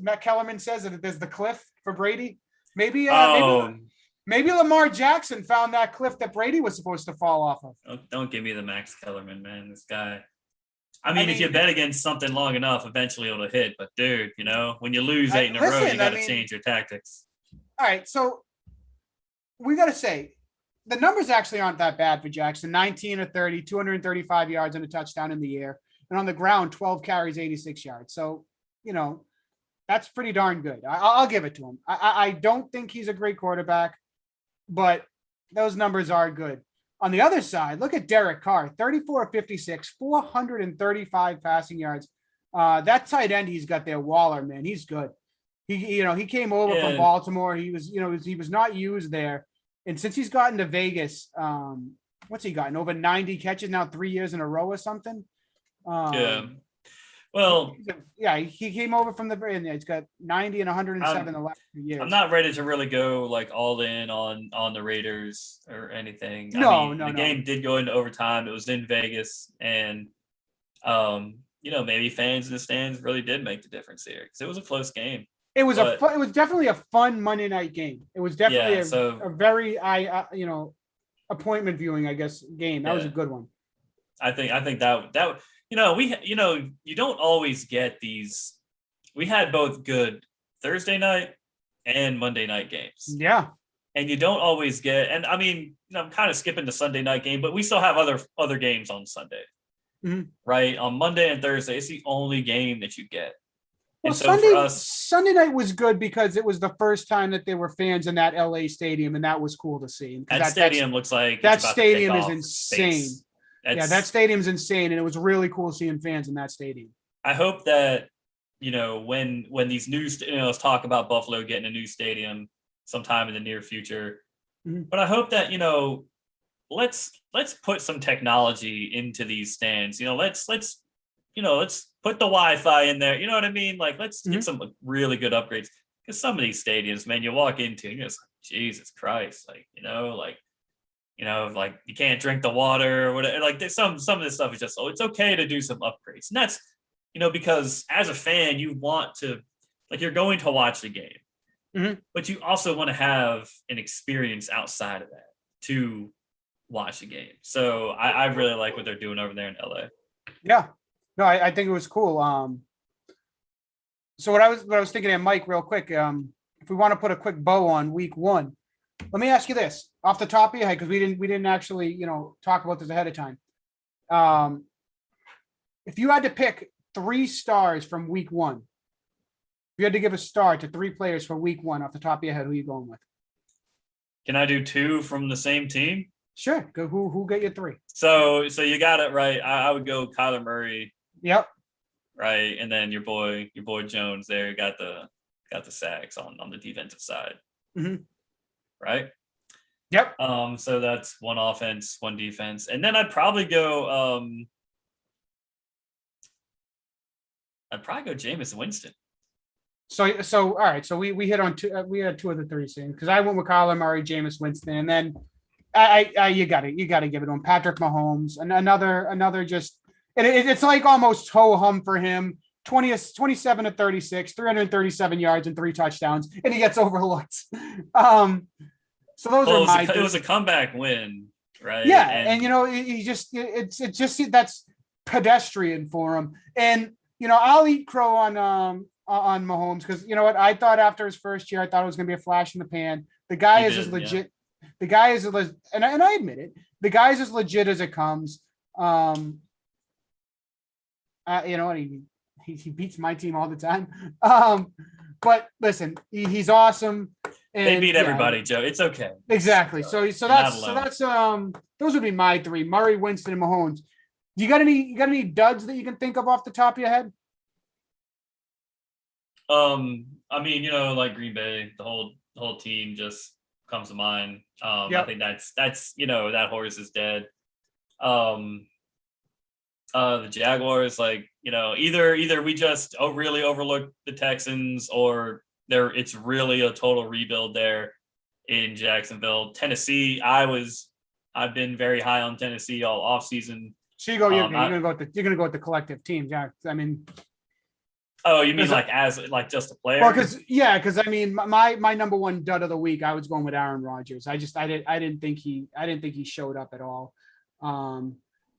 Matt Kellerman says that there's the cliff for Brady? Maybe Lamar Jackson found that cliff that Brady was supposed to fall off of. Don't give me the Max Kellerman, man. This guy. I mean, if you bet against something long enough, eventually it'll hit. But dude, when you lose 8 in a row, you got to change your tactics. All right, so we got to say the numbers actually aren't that bad for Jackson. 19 of 30, 235 yards and a touchdown in the air, and on the ground, 12 carries, 86 yards. So that's pretty darn good. I'll give it to him. I don't think he's a great quarterback, but those numbers are good. On the other side, look at Derek Carr, 34 of 56, 435 passing yards. That tight end he's got there, Waller, man, he's good. He came over from Baltimore. He was, he was not used there. And since he's gotten to Vegas, what's he gotten? Over 90 catches now 3 years in a row or something. Yeah. Well, yeah, he came over from he's got 90 and 107 the last 2 years. I'm not ready to really go like all in on the Raiders or anything. No. The game did go into overtime. It was in Vegas, and maybe fans in the stands really did make the difference here because it was a close game. It was it was definitely a fun Monday night game. It was definitely a very appointment viewing, I guess, game. That was a good one. I think that you don't always get these. We had both good Thursday night and Monday night games. Yeah. And you don't always get, and I mean, I'm kind of skipping the Sunday night game, but we still have other games on Sunday, right? On Monday and Thursday, it's the only game that you get. Well, Sunday night was good because it was the first time that there were fans in that LA stadium, and that was cool to see. That stadium looks like that stadium is insane. That stadium's insane, and it was really cool seeing fans in that stadium. I hope that when these new let's talk about Buffalo getting a new stadium sometime in the near future, but I hope that let's put some technology into these stands. Let's put the Wi-Fi in there. You know what I mean? Like, let's get some really good upgrades. Because some of these stadiums, man, you walk into and you're just like, Jesus Christ, like you can't drink the water or whatever. Like, some of this stuff is just, it's okay to do some upgrades. And that's, because as a fan, you want to, like, you're going to watch the game, but you also want to have an experience outside of that to watch the game. So I really like what they're doing over there in LA. Yeah. No, I think it was cool. So what I was thinking of, Mike, real quick, if we want to put a quick bow on week one, let me ask you this off the top of your head, because we didn't actually, talk about this ahead of time. If you had to pick 3 stars from week one, if you had to give a star to 3 players for week one off the top of your head, who are you going with? Can I do 2 from the same team? Sure. Go. Who get you 3? So you got it right. I would go Kyler Murray. Yep. Right, and then your boy Jones there got the sacks on the defensive side. Right. Yep. So that's 1 offense, 1 defense, and then I'd probably go. Jameis Winston. So all right. So we hit on 2. We had 2 of the 3 scenes because I went with Kyler Murray, Jameis Winston, and then you got to give it to him, Patrick Mahomes, and another just. And it's like almost ho-hum for him. 27 to 36, 337 yards and 3 touchdowns, and he gets overlooked. So those are my. It was a comeback win, right? Yeah, and it's just that's pedestrian for him. And I'll eat crow on Mahomes because you know what, I thought after his first year, I thought it was going to be a flash in the pan. The guy is as legit. Yeah. The guy is and I admit it. The guy is as legit as it comes. He beats my team all the time. But listen, he's awesome. And, they beat everybody, Joe. It's okay. Exactly. So that's those would be my 3: Murray, Winston, and Mahomes. You got any duds that you can think of off the top of your head? I mean, like Green Bay, the whole team just comes to mind. I think that's that horse is dead. The Jaguars, either we just really overlooked the Texans, or it's really a total rebuild there in Jacksonville. Tennessee, I've been very high on Tennessee all offseason. So you're gonna go with the collective team, yeah. I mean, oh, you mean just a player? Well, because I mean, my number 1 dud of the week, I was going with Aaron Rodgers. I didn't think he showed up at all.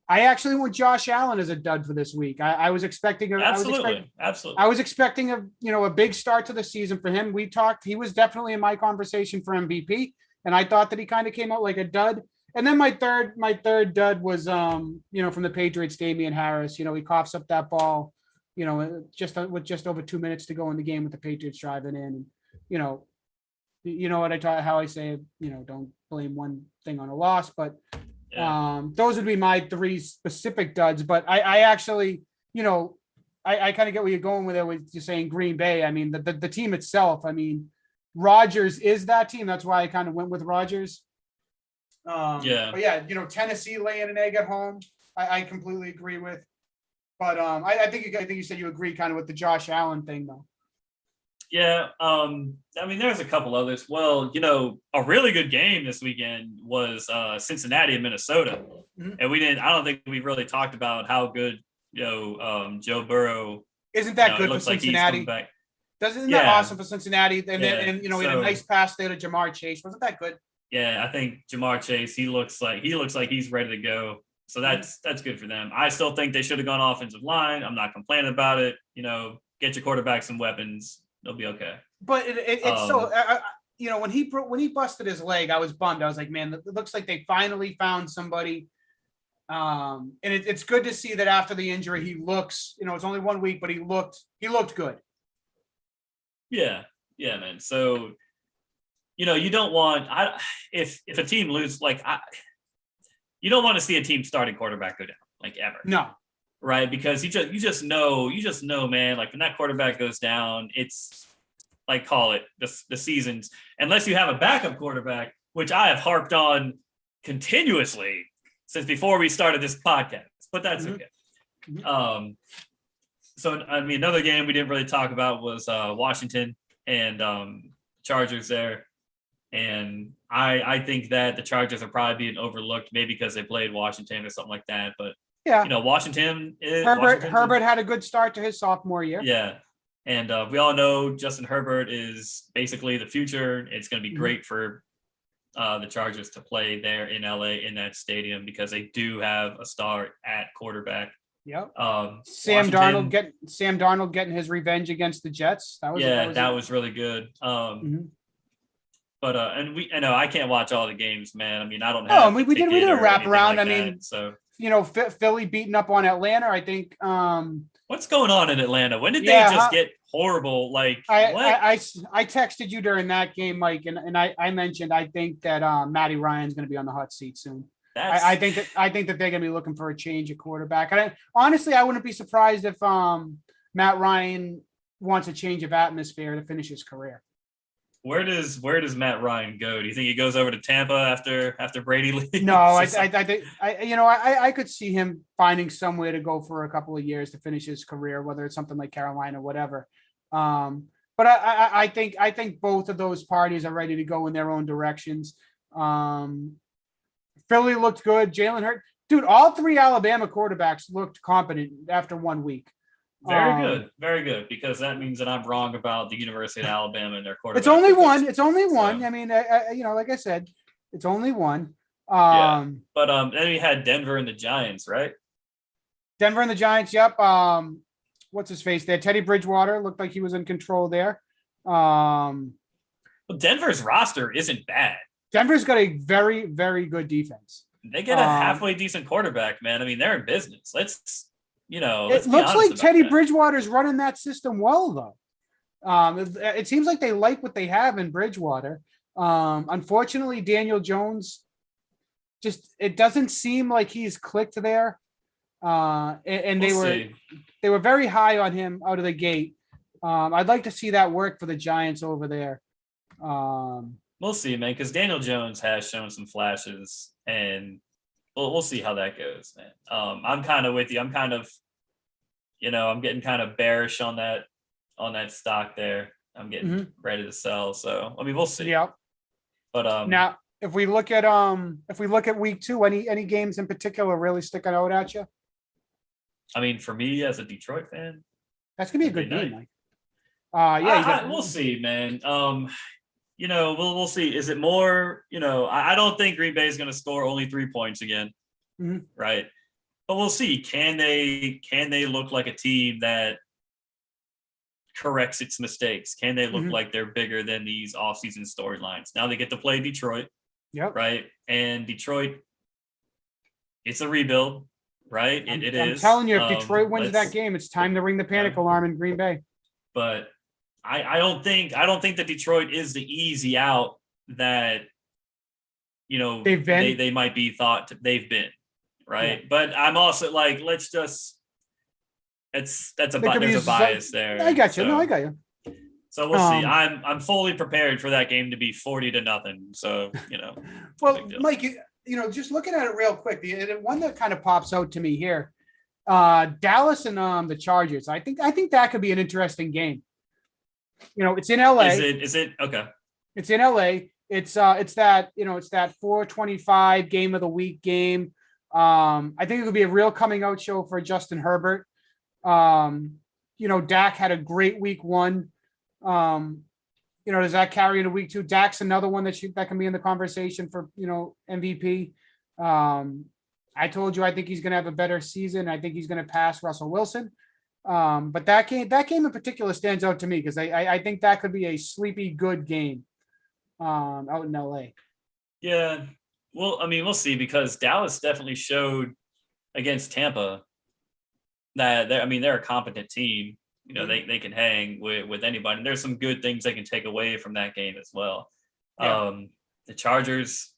I actually went Josh Allen as a dud for this week. I was expecting absolutely. I was expecting a big start to the season for him. We talked. He was definitely in my conversation for MVP, and I thought that he kind of came out like a dud. And then my third dud was from the Patriots, Damian Harris. He coughs up that ball with just over 2 minutes to go in the game with the Patriots driving in. And, what how I say, don't blame one thing on a loss, but those would be my three specific duds. But I actually, I kind of get where you're going with it with you saying Green Bay. I mean, the team itself, I mean, Rodgers is that team. That's why I kind of went with Rodgers. But yeah, Tennessee laying an egg at home. I completely agree with. But I think you said you agree kind of with the Josh Allen thing though. Yeah, I mean, there's a couple others. Well, a really good game this weekend was Cincinnati and Minnesota, and I don't think we really talked about how good Joe Burrow. Isn't that good for Cincinnati? Isn't that awesome for Cincinnati? And he had a nice pass there to Jamar Chase. Wasn't that good? Yeah, I think Jamar Chase, he looks like he's ready to go. So that's good for them. I still think they should have gone offensive line. I'm not complaining about it. Get your quarterback some weapons. They'll be okay. But it's so when he busted his leg, I was bummed. I was like, man, it looks like they finally found somebody. And it's good to see that after the injury, he looks. It's only 1 week, but he looked good. Yeah, man. So, you don't want if a team loses, you don't want to see a team starting quarterback go down ever. No. Right, because you just know, man, when that quarterback goes down, it's call it the seasons, unless you have a backup quarterback, which I have harped on continuously since before we started this podcast, but that's okay. So I mean, another game we didn't really talk about was Washington and Chargers there, and I think that the Chargers are probably being overlooked, maybe because they played Washington or something like that, but. Yeah, Washington. Herbert had a good start to his sophomore year. Yeah, and we all know Justin Herbert is basically the future. It's going to be great for the Chargers to play there in LA in that stadium because they do have a star at quarterback. Yep. Sam Darnold getting his revenge against the Jets. That was really good. But I can't watch all the games, man. I mean, I don't have. Oh, we did a wrap around. I mean, so. Philly beating up on Atlanta. I think. What's going on in Atlanta? When did they just get horrible? I texted you during that game, Mike, and I mentioned I think that Matty Ryan's going to be on the hot seat soon. I think that they're going to be looking for a change at quarterback. And honestly, I wouldn't be surprised if Matt Ryan wants a change of atmosphere to finish his career. Where does Matt Ryan go? Do you think he goes over to Tampa after Brady leaves? No, I think I could see him finding somewhere to go for a couple of years to finish his career, whether it's something like Carolina, whatever. But I think both of those parties are ready to go in their own directions. Philly looked good. Jalen Hurts, dude, all three Alabama quarterbacks looked competent after 1 week. Very good, because that means that I'm wrong about the University of Alabama and their quarterback. It's only one. So. I mean, like I said, it's only one. But then we had Denver and the Giants, right? Denver and the Giants. Yep. What's his face there? Teddy Bridgewater looked like he was in control there. Well, Denver's roster isn't bad. Denver's got a very, very good defense. They get a halfway decent quarterback, man. I mean, they're in business. It looks like Teddy Bridgewater's running that system well, though. It seems like they like what they have in Bridgewater. Unfortunately, Daniel Jones, it doesn't seem like he's clicked there. And they were very high on him out of the gate. I'd like to see that work for the Giants over there. We'll see, man, because Daniel Jones has shown some flashes, and we'll see how that goes, man. I'm kind of with you. I'm kind of, I'm getting kind of bearish on that stock there. I'm getting ready to sell. So, I mean, we'll see. Yeah. But now if we look at week 2, any games in particular really sticking out at you? I mean, for me as a Detroit fan, that's gonna be a good game, Mike. We'll see, man. We'll see. Is it more? I don't think Green Bay is going to score only 3 points again, right? But we'll see. Can they look like a team that corrects its mistakes? Can they look like they're bigger than these offseason storylines? Now they get to play Detroit, right? And Detroit, it's a rebuild. right? It I'm is. telling you, if Detroit wins that Let's, game, it's time to ring the panic alarm in Green Bay. but I don't think that Detroit is the easy out that They've been. they might be thought they've been, right? Yeah. But I'm also like, let's just there's a bias there. I got you. So, No, I got you. So we'll see. I'm fully prepared for that game to be 40-0. So Well, Mike, just looking at it real quick, the one that kind of pops out to me here, Dallas and the Chargers. I think that could be an interesting game. It's in LA. Is it okay? It's in LA. It's that 425 game of the week game. I think it could be a real coming out show for Justin Herbert. Dak had a great week one. Does that carry into week two? Dak's another one that can be in the conversation for MVP. I told you I think he's going to have a better season. I think he's going to pass Russell Wilson. But that game in particular stands out to me because I think that could be a sleepy good game out in LA. Yeah. Well, I mean, we'll see because Dallas definitely showed against Tampa that they're a competent team. They can hang with anybody. And there's some good things they can take away from that game as well. Yeah. The Chargers,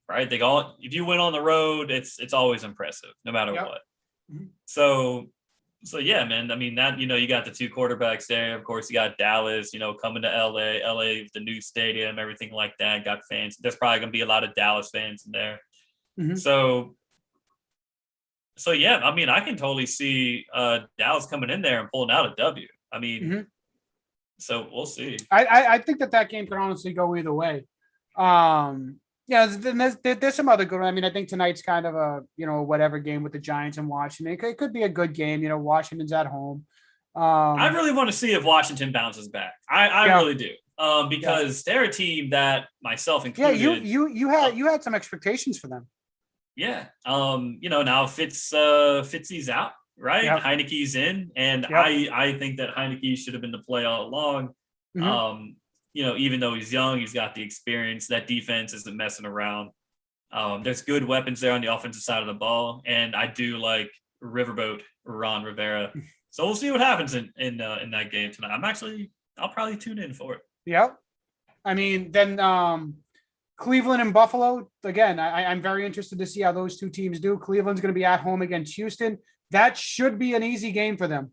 right? If you win on the road, it's always impressive, no matter what. Mm-hmm. So yeah, man. I mean that you got the two quarterbacks there. Of course, you got Dallas. Coming to LA, the new stadium, everything like that. Got fans. There's probably gonna be a lot of Dallas fans in there. Mm-hmm. So yeah, I mean, I can totally see Dallas coming in there and pulling out a W. I mean, mm-hmm. So we'll see. I think that game could honestly go either way. There's some other good. I mean, I think tonight's kind of a whatever game with the Giants and Washington. It could be a good game. Washington's at home. I really want to see if Washington bounces back. I really do. Because they're a team that myself included. Yeah, you had some expectations for them. Yeah. Now Fitzy's out, right? Yep. Heineke's in, and yep. I think that Heineke should have been the play all along. Mm-hmm. Even though he's young, he's got the experience. That defense isn't messing around. There's good weapons there on the offensive side of the ball, and I do like Riverboat Ron Rivera. So we'll see what happens in that game tonight. I'll probably tune in for it. Yep. I mean, then Cleveland and Buffalo, again, I'm very interested to see how those two teams do. Cleveland's going to be at home against Houston. That should be an easy game for them.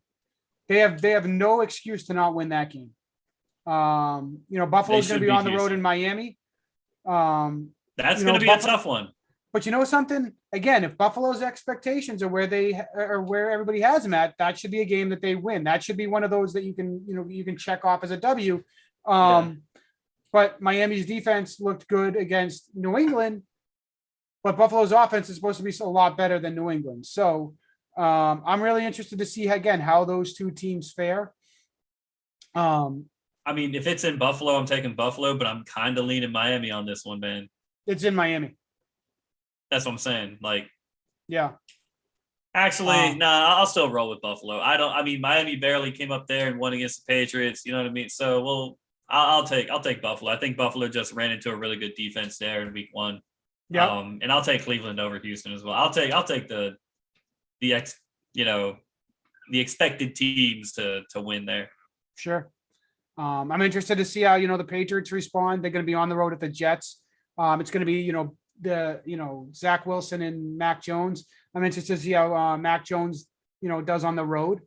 They have no excuse to not win that game. Buffalo's going to be on the road in Miami. That's going to be a tough one. But you know something? Again, if Buffalo's expectations are where everybody has them at, that should be a game that they win. That should be one of those that you can check off as a W. But Miami's defense looked good against New England, but Buffalo's offense is supposed to be a lot better than New England. So I'm really interested to see again how those two teams fare. I mean, if it's in Buffalo, I'm taking Buffalo, but I'm kind of leaning Miami on this one, man. It's in Miami. That's what I'm saying. Like, yeah. Actually, I'll still roll with Buffalo. Miami barely came up there and won against the Patriots. You know what I mean? So, I'll take Buffalo. I think Buffalo just ran into a really good defense there in week one. Yeah. And I'll take Cleveland over Houston as well. I'll take the expected teams to win there. Sure. I'm interested to see how the Patriots respond. They're going to be on the road at the Jets. It's going to be Zach Wilson and Mac Jones. I'm interested to see how Mac Jones does on the road.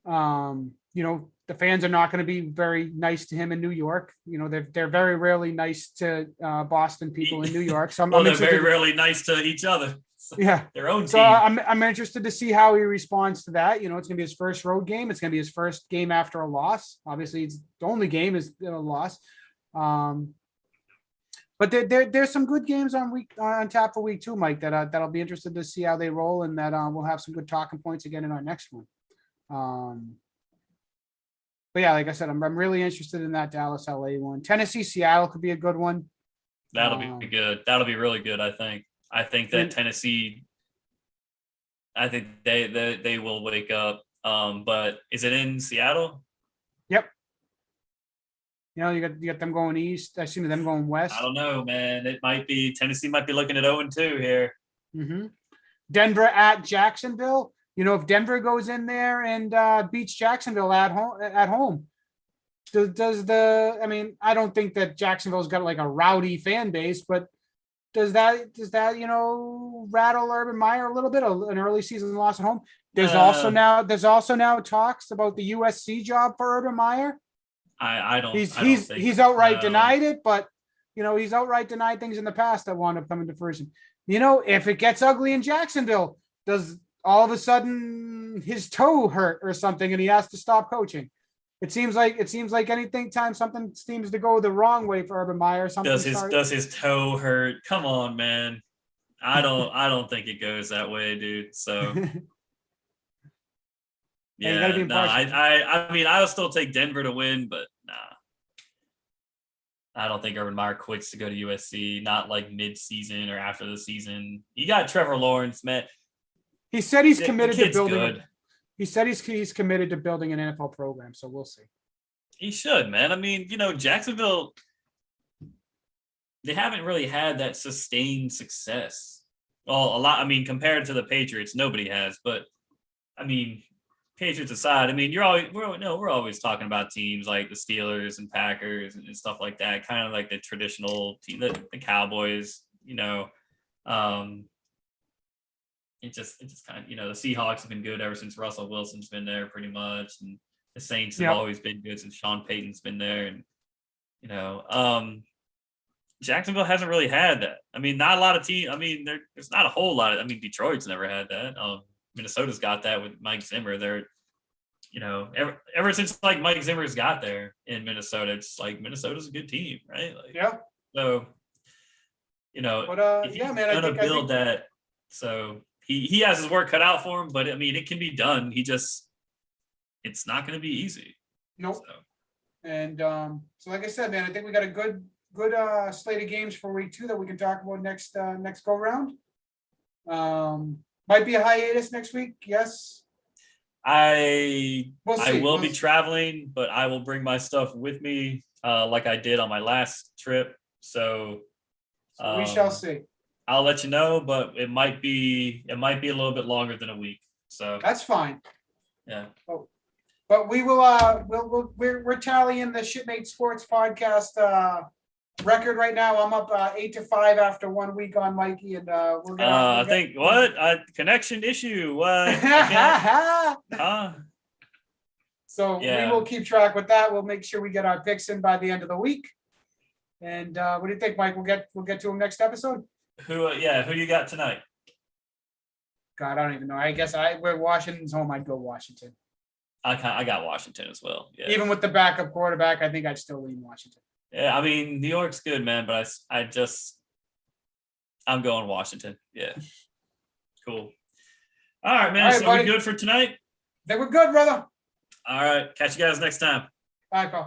The fans are not going to be very nice to him in New York. They're very rarely nice to Boston people in New York. So they're very rarely nice to each other. Yeah, their own team. So I'm interested to see how he responds to that. It's going to be his first road game. It's going to be his first game after a loss. Obviously, it's the only game is a loss. But there's some good games on tap for week two, Mike. That'll be interested to see how they roll, and that we'll have some good talking points again in our next one. But yeah, like I said, I'm really interested in that Dallas LA one. Tennessee Seattle could be a good one. That'll be good. That'll be really good. I think that Tennessee. I think they will wake up. But is it in Seattle? Yep. You got them going east. I see them going west. I don't know, man. It might be Tennessee might be looking at 0-2 here. Mm-hmm. Denver at Jacksonville. If Denver goes in there and beats Jacksonville at home, I mean, I don't think that Jacksonville's got like a rowdy fan base, but does that rattle Urban Meyer a little bit? An early season loss at home. There's also now talks about the USC job for Urban Meyer. I don't. He's outright denied it, but he's outright denied things in the past that wound up coming to fruition. If it gets ugly in Jacksonville, does all of a sudden his toe hurt or something and he has to stop coaching? It seems like anything time something seems to go the wrong way for Urban Meyer. Does his toe hurt? Come on, man. I don't think it goes that way, dude. So yeah, no, I mean, I'll still take Denver to win, but nah. I don't think Urban Meyer quits to go to USC, not like mid-season or after the season. You got Trevor Lawrence, man. He said he's committed to building. He said he's committed to building an NFL program, so we'll see. He should, man. I mean, Jacksonville, they haven't really had that sustained success. Well, a lot. I mean, compared to the Patriots, nobody has. But I mean, Patriots aside, I mean, we're always talking about teams like the Steelers and Packers and stuff like that, kind of like the traditional team, the Cowboys. It just kind of, the Seahawks have been good ever since Russell Wilson's been there pretty much. And the Saints have always been good since Sean Payton's been there. And, Jacksonville hasn't really had that. I mean, not a lot of teams. I mean, there's not a whole lot. I mean, Detroit's never had that. Minnesota's got that with Mike Zimmer. They're, ever since like Mike Zimmer's got there in Minnesota, it's like Minnesota's a good team, right? Like, yeah. So, if he's gonna build that, so he has his work cut out for him. But I mean, it can be done. It's not going to be easy. Nope. So. And so, like I said, man, I think we got a good slate of games for week 2 that we can talk about next go round. Might be a hiatus next week. Yes. I will be traveling, but I will bring my stuff with me, like I did on my last trip. So we shall see. I'll let you know, but it might be a little bit longer than a week. So that's fine. Yeah. Oh, but we will. We're tallying the Shipmate Sports podcast record right now. I'm up 8-5 after 1 week on Mikey, and we're gonna. I think what a connection issue. What? So we will keep track with that. We'll make sure we get our picks in by the end of the week. And what do you think, Mike? We'll get to him next episode. Who you got tonight? God, I don't even know. I guess where Washington's home, I'd go Washington. I got Washington as well. Yeah. Even with the backup quarterback, I think I'd still lean Washington. Yeah, I mean, New York's good, man, but I'm going Washington. Yeah. Cool. All right, man. All right, so are we good for tonight? They were good, brother. All right. Catch you guys next time. Bye, pal.